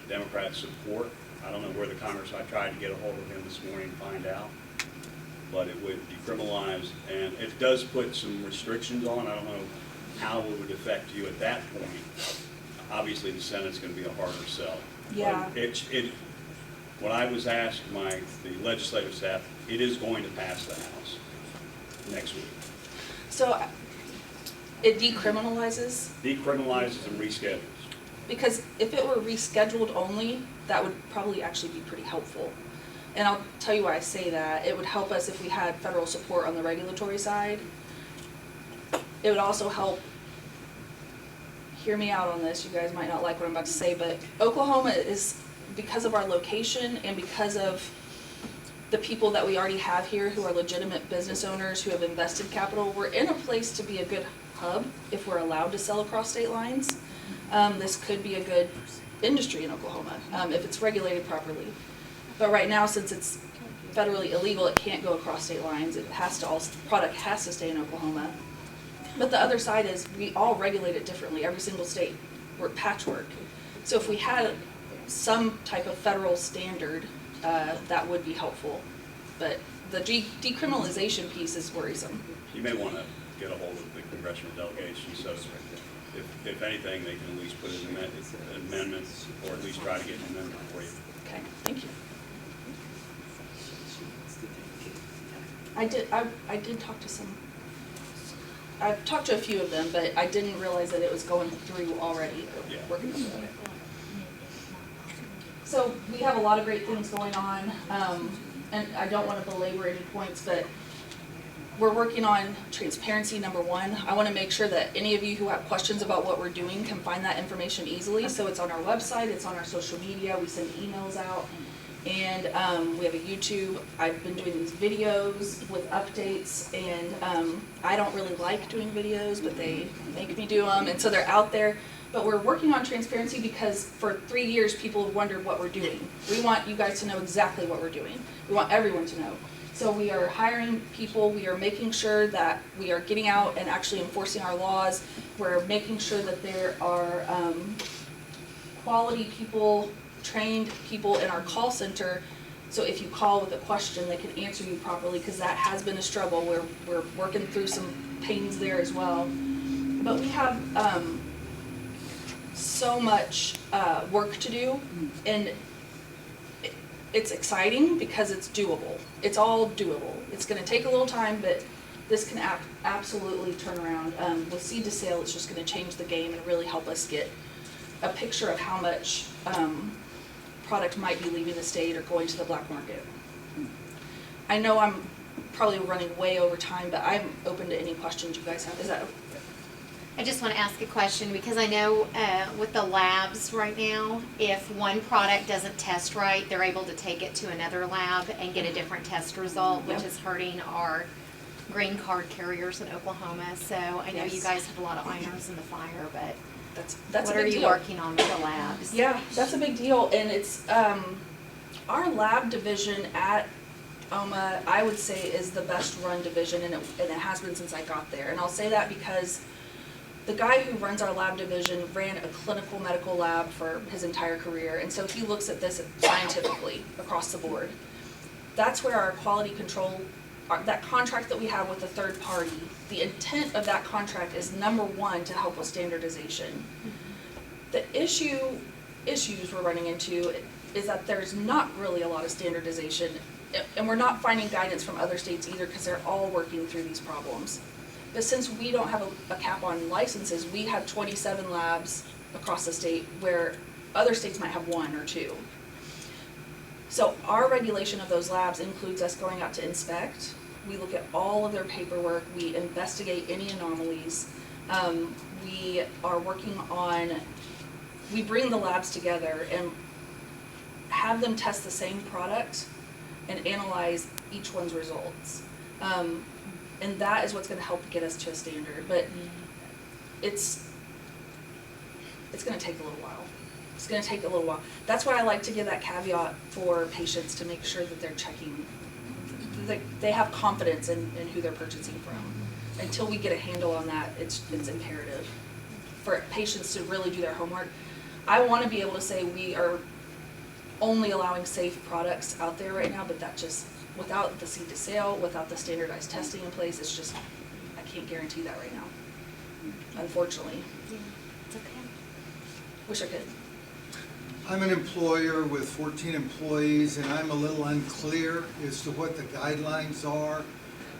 Democrat support. I don't know where the Congress. I tried to get a hold of him this morning to find out, but it would decriminalize, and it does put some restrictions on. I don't know how it would affect you at that point. Obviously, the Senate's going to be a harder sell. Yeah. But when I was asked the legislative staff, it is going to pass the House next week. So it decriminalizes? Decriminalizes and reschedules. Because if it were rescheduled only, that would probably actually be pretty helpful. And I'll tell you why I say that. It would help us if we had federal support on the regulatory side. It would also help, hear me out on this, you guys might not like what I'm about to say, but Oklahoma is, because of our location and because of the people that we already have here who are legitimate business owners who have invested capital, we're in a place to be a good hub if we're allowed to sell across state lines. This could be a good industry in Oklahoma if it's regulated properly. But right now, since it's federally illegal, it can't go across state lines. Product has to stay in Oklahoma. But the other side is we all regulate it differently, every single state. We're patchwork. So if we had some type of federal standard, that would be helpful. But the decriminalization piece is worrisome. You may want to get a hold of the congressional delegation, so if anything, they can at least put an amendment, or at least try to get an amendment for you. Okay, thank you. I did talk to some. I've talked to a few of them, but I didn't realize that it was going through already. Yeah. Working on it. So we have a lot of great things going on, and I don't want to belabor any points, but we're working on transparency, number one. I want to make sure that any of you who have questions about what we're doing can find that information easily. So it's on our website, it's on our social media, we send emails out, and we have a YouTube. I've been doing these videos with updates, and I don't really like doing videos, but they make me do them, and so they're out there. But we're working on transparency because for 3 years people have wondered what we're doing. We want you guys to know exactly what we're doing. We want everyone to know. So we are hiring people, we are making sure that we are getting out and actually enforcing our laws. We're making sure that there are quality people, trained people in our call center. So if you call with a question, they can answer you properly, because that has been a struggle. We're working through some pains there as well. But we have so much work to do, and it's exciting because it's doable. It's all doable. It's going to take a little time, but this can absolutely turn around. With seed to sale, it's just going to change the game and really help us get a picture of how much product might be leaving the state or going to the black market. I know I'm probably running way over time, but I'm open to any questions you guys have. Is that okay? I just want to ask a question, because I know with the labs right now, if one product doesn't test right, they're able to take it to another lab and get a different test result, which is hurting our green card carriers in Oklahoma. So I know you guys have a lot of irons in the fire, but that's what a big are you deal. working on with the labs? Yeah, that's a big deal, and it's our lab division at Oklahoma, I would say, is the best run division, and it has been since I got there. And I'll say that because the guy who runs our lab division ran a clinical medical lab for his entire career, and so he looks at this scientifically across the board. That's where our quality control, that contract that we have with the third party, the intent of that contract is number one, to help with standardization. The issues we're running into is that there's not really a lot of standardization, and we're not finding guidance from other states either, because they're all working through these problems. But since we don't have a cap on licenses, we have 27 labs across the state where other states might have 1 or 2. So our regulation of those labs includes us going out to inspect. We look at all of their paperwork. We investigate any anomalies. We are working on, we bring the labs together and have them test the same product and analyze each one's results. And that is what's going to help get us to a standard. But it's going to take a little while. It's going to take a little while. That's why I like to give that caveat for patients, to make sure that they're checking, they have confidence in who they're purchasing from. Until we get a handle on that, it's imperative for patients to really do their homework. I want to be able to say we are only allowing safe products out there right now, but that just, without the seed to sale, without the standardized testing in place, it's just, I can't guarantee that right now, unfortunately. It's okay. Wish I could. I'm an employer with 14 employees, and I'm a little unclear as to what the guidelines are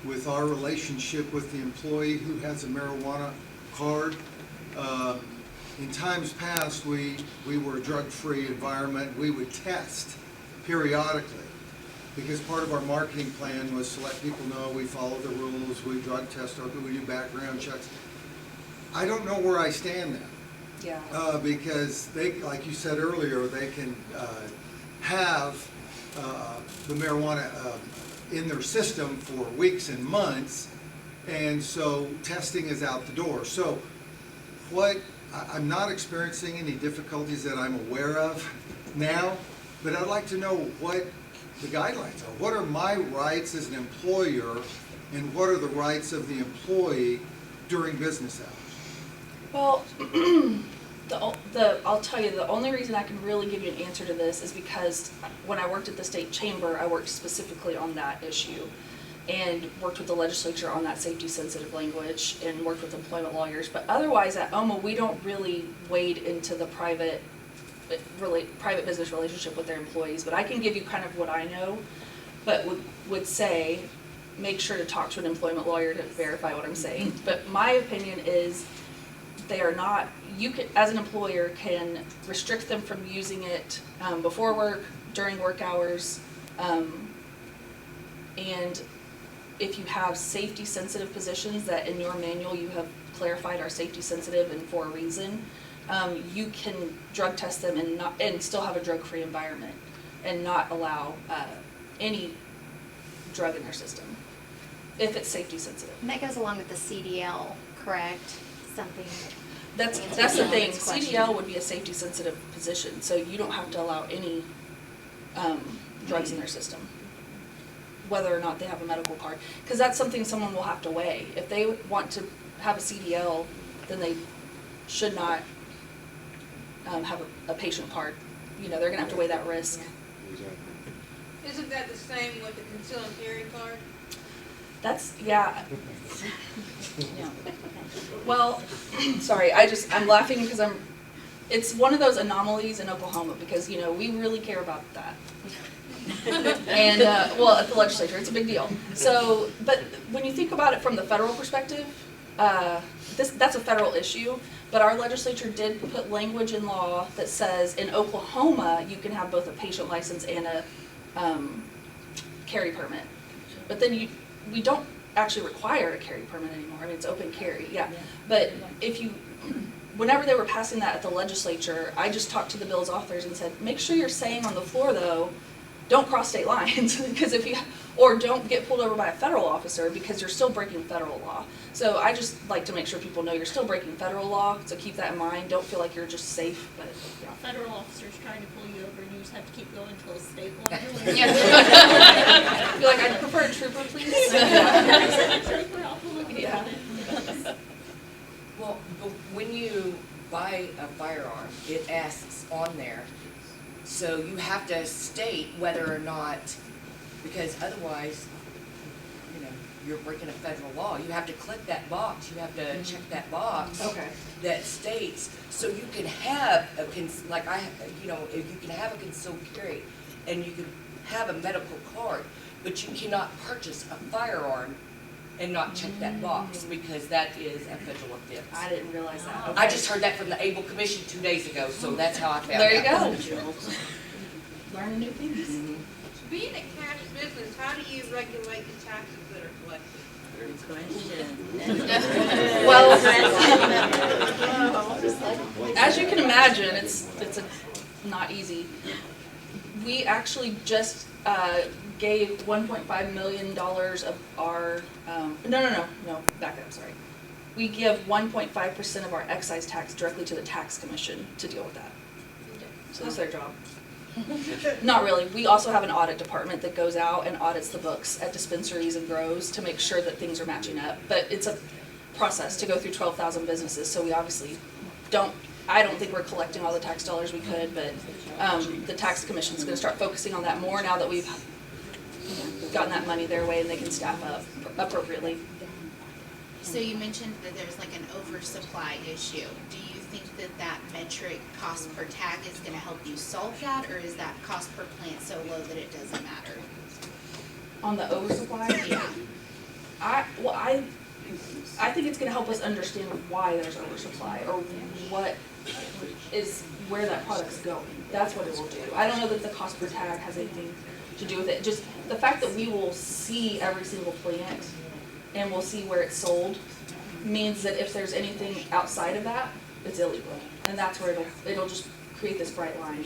with our relationship with the employee who has a marijuana card. In times past, we were a drug-free environment. We would test periodically, because part of our marketing plan was to let people know we follow the rules, we drug test, we do background checks. I don't know where I stand now. Yeah. Because they, like you said earlier, they can have the marijuana in their system for weeks and months, and so testing is out the door. So I'm not experiencing any difficulties that I'm aware of now, but I'd like to know what the guidelines are. What are my rights as an employer, and what are the rights of the employee during business hours? Well, I'll tell you, the only reason I can really give you an answer to this is because when I worked at the state chamber, I worked specifically on that issue and worked with the legislature on that safety sensitive language and worked with employment lawyers. But otherwise at OMA, we don't really wade into the private business relationship with their employees. But I can give you kind of what I know, but would say make sure to talk to an employment lawyer to verify what I'm saying. But my opinion is they are not, you can, as an employer, can restrict them from using it before work, during work hours, and if you have safety sensitive positions that in your manual you have clarified are safety sensitive and for a reason, you can drug test them and still have a drug-free environment and not allow any drug in their system if it's safety sensitive. And that goes along with the CDL, correct? Something. That's the thing. CDL would be a safety sensitive position, so you don't have to allow any drugs in their system, whether or not they have a medical card, because that's something someone will have to weigh. If they want to have a CDL, then they should not have a patient card. You know, they're gonna have to weigh that risk. Isn't that the same with the conceal and carry card? That's, yeah. Well, sorry, I'm laughing because it's one of those anomalies in Oklahoma because, you know, we really care about that. And, well, at the legislature, it's a big deal. So, but when you think about it from the federal perspective, that's a federal issue, but our legislature did put language in law that says in Oklahoma, you can have both a patient license and a carry permit. But then we don't actually require a carry permit anymore. I mean, it's open carry, yeah. But whenever they were passing that at the legislature, I just talked to the bill's authors and said, make sure you're saying on the floor though, don't cross state lines, because if you or don't get pulled over by a federal officer because you're still breaking federal law. So I just like to make sure people know you're still breaking federal law, so keep that in mind. Don't feel like you're just safe, but yeah. Federal officers trying to pull you over and you just have to keep going until a state one. You're like, I'd prefer a trooper, please. Yeah. Well, but when you buy a firearm, it asks on there, so you have to state whether or not, because otherwise, you know, you're breaking a federal law. You have to click that box, you have to check that box. Okay. That states, so you can have a, if you can have a concealed carry, and you can have a medical card, but you cannot purchase a firearm and not check that box, because that is a federal offense. I didn't realize that. I just heard that from the Able Commission 2 days ago, so that's how I found out. There you go. Learn new things. Being a cash business, how do you regulate the taxes that are collected? Well, as you can imagine, it's not easy. We actually just gave $1.5 million of our, no, back up, sorry. We give 1.5% of our excise tax directly to the tax commission to deal with that. So that's their job. Not really. We also have an audit department that goes out and audits the books at dispensaries and grows to make sure that things are matching up. But it's a process to go through 12,000 businesses, so we obviously I don't think we're collecting all the tax dollars we could, but the tax commission's gonna start focusing on that more now that we've gotten that money their way and they can staff up appropriately. So you mentioned that there's like an oversupply issue. Do you think that that metric cost per tag is gonna help you solve that, or is that cost per plant so low that it doesn't matter? On the oversupply? Yeah. I think it's gonna help us understand why there's oversupply or where that product's going. That's what it will do. I don't know that the cost per tag has anything to do with it. Just the fact that we will see every single plant and we'll see where it's sold means that if there's anything outside of that, it's illegal. And that's where it'll just create this bright line.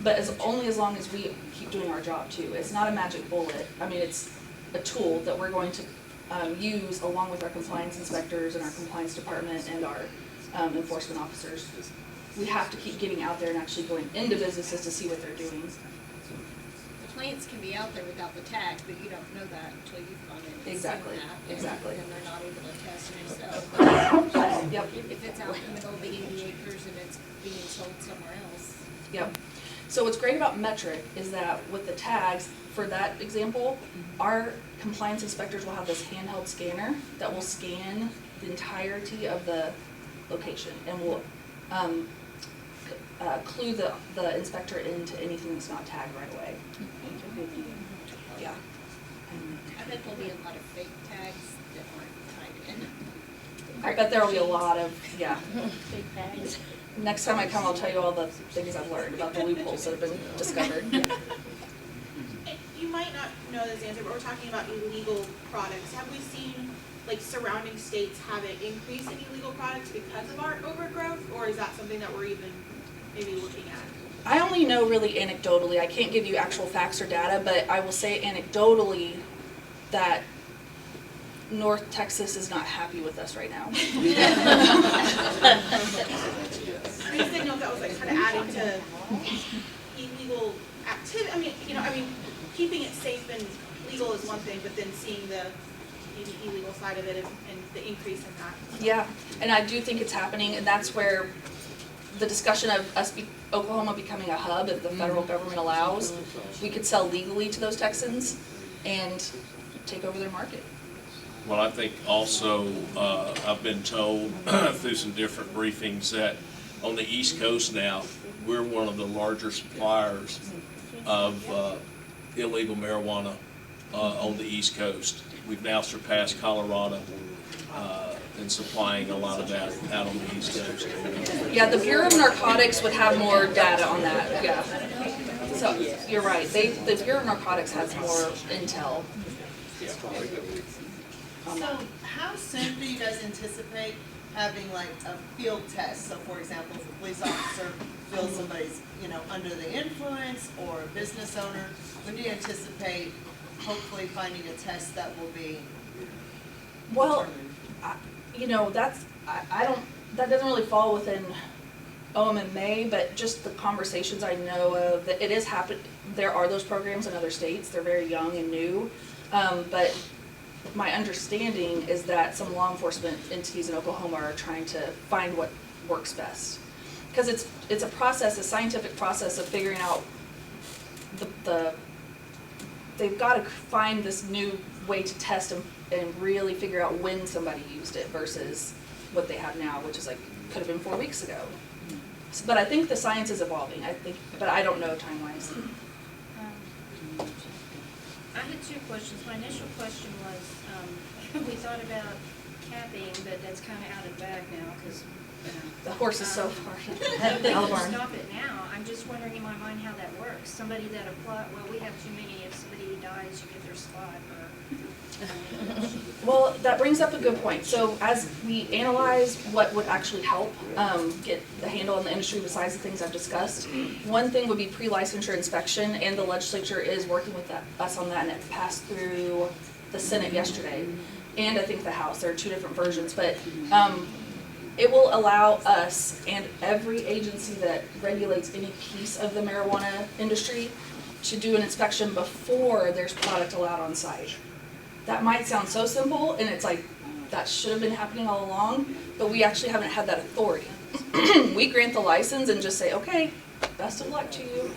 But only as long as we keep doing our job too. It's not a magic bullet. I mean, it's a tool that we're going to use along with our compliance inspectors and our compliance department and our enforcement officers. We have to keep getting out there and actually going into businesses to see what they're doing. The plants can be out there without the tag, but you don't know that until you've gone in and Exactly. seen that. Exactly. And they're not able to test yourself. Yep. If it's out in the middle of the 80 acres and it's being sold somewhere else. Yep. So what's great about Metric is that with the tags, for that example, our compliance inspectors will have this handheld scanner that will scan the entirety of the location and will clue the inspector into anything that's not tagged right away. Yeah. I bet there'll be a lot of fake tags that aren't tied in. I bet there'll be a lot of, yeah. Fake tags. Next time I come, I'll tell you all the things I've learned about the loopholes that have been discovered. You might not know this answer, but we're talking about illegal products. Have we seen, like, surrounding states have an increase in illegal products because of our overgrowth, or is that something that we're even maybe looking at? I only know really anecdotally. I can't give you actual facts or data, but I will say anecdotally that North Texas is not happy with us right now. I just didn't know if that was like kind of adding to illegal activity. I mean, keeping it safe and legal is one thing, but then seeing the maybe illegal side of it and the increase in that. Yeah, and I do think it's happening, and that's where the discussion of Oklahoma becoming a hub, if the federal government allows, we could sell legally to those Texans and take over their market. Well, I think also, I've been told through some different briefings that on the East Coast now, we're one of the larger suppliers of illegal marijuana on the East Coast. We've now surpassed Colorado in supplying a lot of that out on the East Coast. Yeah, the Bureau of Narcotics would have more data on that, yeah. So, you're right, the Bureau of Narcotics has more intel. So how soon do you guys anticipate having like a field test. So for example, if a police officer feels somebody's, under the influence, or a business owner, when do you anticipate hopefully finding a test that will be Well, determined? that doesn't really fall within OMMA, but just the conversations I know of, that it is happening. There are those programs in other states. They're very young and new. But my understanding is that some law enforcement entities in Oklahoma are trying to find what works best. Because it's a scientific process of figuring out they've got to find this new way to test and really figure out when somebody used it versus what they have now, which is like, could have been 4 weeks ago. But I think the science is evolving, but I don't know time-wise. I had two questions. My initial question was, we thought about capping, but that's kind of out of the bag now, because The horse is so far. They can stop it now. I'm just wondering in my mind how that works. Somebody that applied, well, we have too many. If somebody dies, you get their spot. Well, that brings up a good point. So as we analyze what would actually help get the handle on the industry besides the things I've discussed, one thing would be pre-licensure inspection, and the legislature is working with us on that, and it passed through the Senate yesterday, and I think the House. There are two different versions, but it will allow us and every agency that regulates any piece of the marijuana industry to do an inspection before there's product allowed on site. That might sound so simple, and it's like, that should have been happening all along, but we actually haven't had that authority. We grant the license and just say, okay, best of luck to you.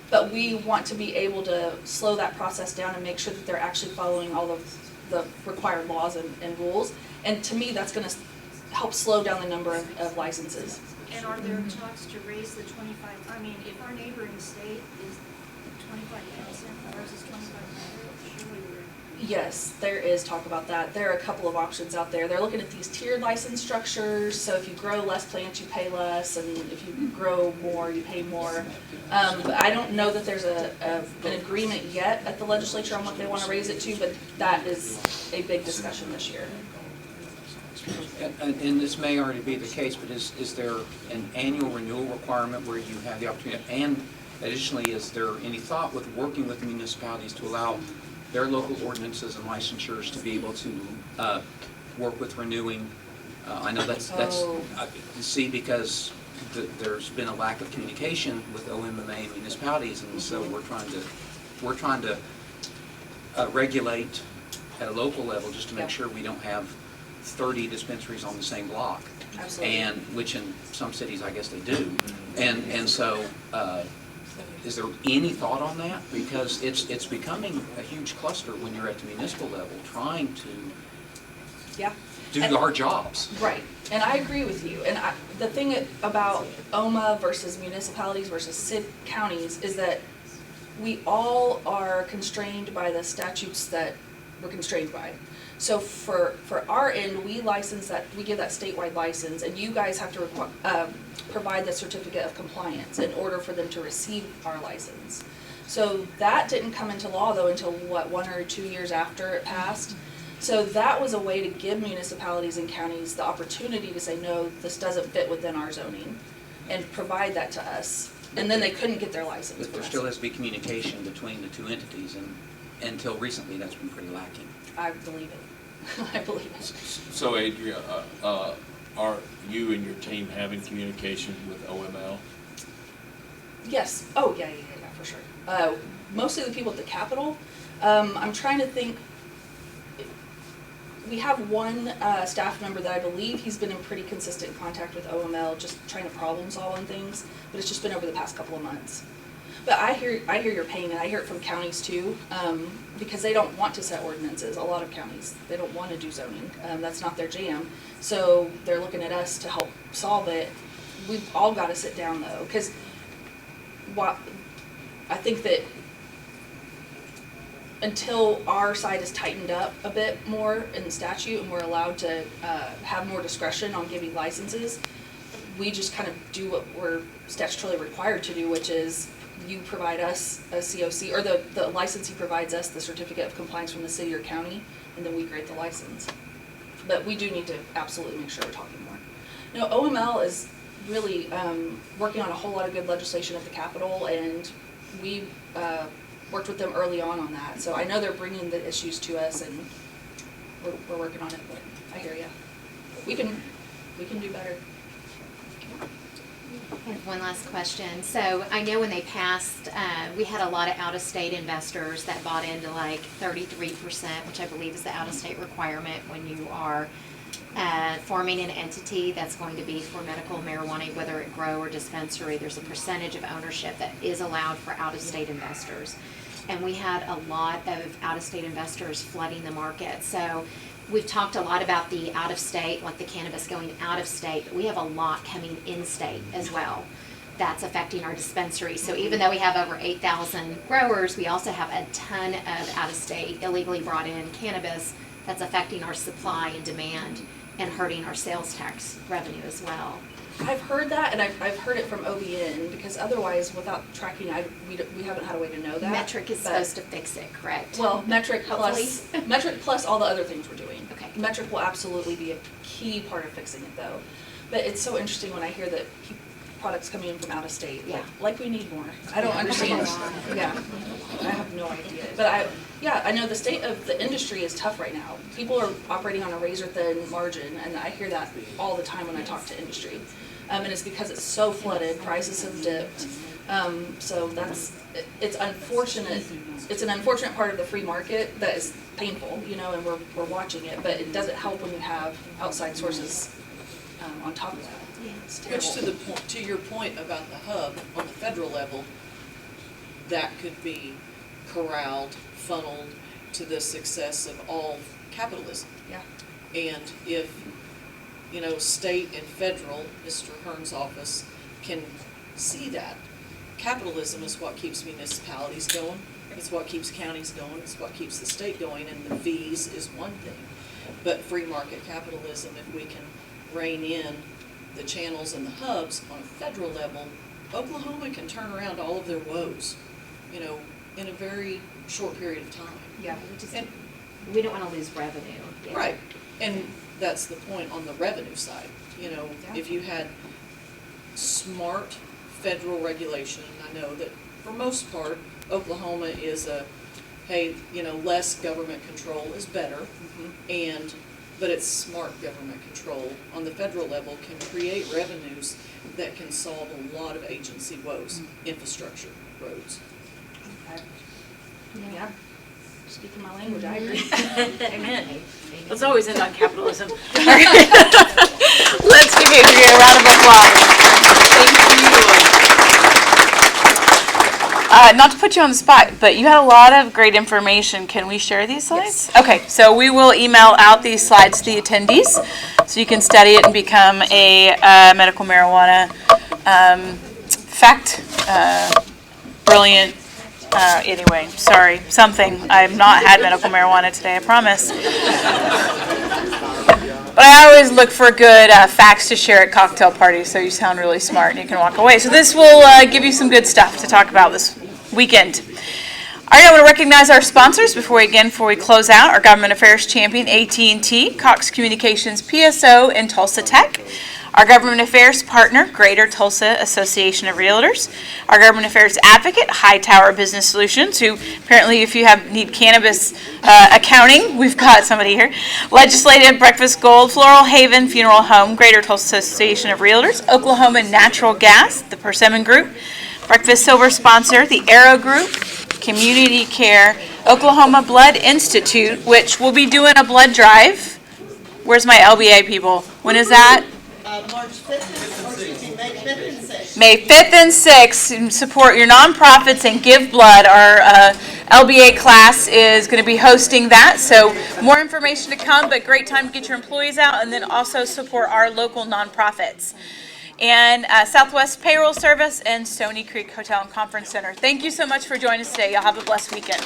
But we want to be able to slow that process down and make sure that they're actually following all of the required laws and rules. And to me, that's gonna help slow down the number of licenses. And are there talks to raise the 25, I mean, if our neighboring state is 25,000, ours is 2,500, surely we're. Yes, there is talk about that. There are a couple of options out there. They're looking at these tiered license structures, so if you grow less plants, you pay less, and if you grow more, you pay more. But I don't know that there's an agreement yet at the legislature on what they want to raise it to, but that is a big discussion this year. And this may already be the case, but is there an annual renewal requirement where you have the opportunity? And additionally, is there any thought with working with municipalities to allow their local ordinances and licensures to be able to work with renewing? I know that's see, because there's been a lack of communication with OMMA and municipalities, and so we're trying to regulate at a local level just to make sure we don't have 30 dispensaries on the same block. Absolutely. And which in some cities I guess they do. And so is there any thought on that? Because it's becoming a huge cluster when you're at the municipal level trying to do our jobs. Right, and I agree with you. And the thing about OMA versus municipalities versus counties is that we all are constrained by the statutes that we're constrained by. So for our end, we license that, we give that statewide license, and you guys have to provide the certificate of compliance in order for them to receive our license. So that didn't come into law though until 1 or 2 years after it passed. So that was a way to give municipalities and counties the opportunity to say, no, this doesn't fit within our zoning, and provide that to us. And then they couldn't get their license. But there still has to be communication between the two entities, and until recently that's been pretty lacking. I believe it. I believe it. So Adria, are you and your team having communication with OML? Yes. Oh, yeah, for sure. Mostly the people at the Capitol. I'm trying to think. We have one staff member that I believe he's been in pretty consistent contact with OML, just trying to problem solve on things, but it's just been over the past couple of months. But I hear your pain, and I hear it from counties too, because they don't want to set ordinances. A lot of counties, they don't want to do zoning. That's not their jam. So they're looking at us to help solve it. We've all got to sit down though, because I think that until our side is tightened up a bit more in the statute and we're allowed to have more discretion on giving licenses, we just kind of do what we're statutorily required to do, which is you provide us a COC, or the licensee provides us the certificate of compliance from the city or county, and then we grant the license. but we do need to absolutely make sure we're talking more. You know, OML is really working on a whole lot of good legislation at the Capitol, and we worked with them early on that. So I know they're bringing the issues to us, and we're working on it. But I hear you. We can do better. I have one last question. So I know when they passed, we had a lot of out-of-state investors that bought into like 33%, which I believe is the out-of-state requirement when you are forming an entity that's going to be for medical marijuana, whether it grow or dispensary. There's a percentage of ownership that is allowed for out-of-state investors. And we had a lot of out-of-state investors flooding the market. So we've talked a lot about the out-of-state, like the cannabis going out-of-state, but we have a lot coming in-state as well. That's affecting our dispensary. So even though we have over 8,000 growers, we also have a ton of out-of-state illegally brought in cannabis that's affecting our supply and demand and hurting our sales tax revenue as well. I've heard that, and I've heard it from OBN, because otherwise, without tracking, we haven't had a way to know that. Metric is supposed to fix it, correct? Well, Metric plus all the other things we're doing. Okay. Metric will absolutely be a key part of fixing it, though. But it's so interesting when I hear that products coming in from out of state. Yeah. Like we need more. I don't understand. Yeah. I have no idea. But I know the state of the industry is tough right now. People are operating on a razor thin margin, and I hear that all the time when I talk to industry. And it's because it's so flooded, prices have dipped. So it's unfortunate. It's an unfortunate part of the free market that is painful, and we're watching it, but it doesn't help when you have outside sources on top of that. Yeah. It's terrible. Which to your point about the hub on the federal level, that could be corralled, funneled to the success of all capitalism. Yeah. And if, state and federal, Mr. Hearn's office, can see that, capitalism is what keeps municipalities going, it's what keeps counties going, it's what keeps the state going, and the fees is one thing. But free market capitalism, if we can rein in the channels and the hubs on a federal level, Oklahoma can turn around all of their woes, in a very short period of time. Yeah, we don't want to lose revenue. Yeah. Right, and that's the point on the revenue side. If you had smart federal regulation, and I know that for most part, Oklahoma is less government control is better, but it's smart government control on the federal level can create revenues that can solve a lot of agency woes, infrastructure, roads. Yeah. Speaking my language, I agree. Amen. Let's always end on capitalism. Let's give Adria a round of applause. Thank you. Not to put you on the spot, but you had a lot of great information. Can we share these slides? Yes. Okay, so we will email out these slides to the attendees so you can study it and become a medical marijuana brilliant. Anyway, sorry, I've not had medical marijuana today, I promise. But I always look for good facts to share at cocktail parties, so you sound really smart and you can walk away. So this will give you some good stuff to talk about this weekend. All right, I want to recognize our sponsors before we close out. Our government affairs champion, AT&T, Cox Communications, PSO, and Tulsa Tech. Our government affairs partner, Greater Tulsa Association of Realtors. Our government affairs advocate, Hightower Business Solutions, who apparently if you need cannabis accounting, we've got somebody here. Legislative Breakfast Gold, Floral Haven Funeral Home, Greater Tulsa Association of Realtors. Oklahoma Natural Gas, the Persimmon Group. Breakfast Silver sponsor, the Arrow Group. Community Care. Oklahoma Blood Institute, which will be doing a blood drive. Where's my LBA people? When is that? March 5th, May 5th and 6th. May 5th and 6th. Support your nonprofits and give blood. Our LBA class is going to be hosting that. So more information to come, but great time to get your employees out and then also support our local nonprofits. And Southwest Payroll Service and Stony Creek Hotel and Conference Center. Thank you so much for joining us today. Y'all have a blessed weekend.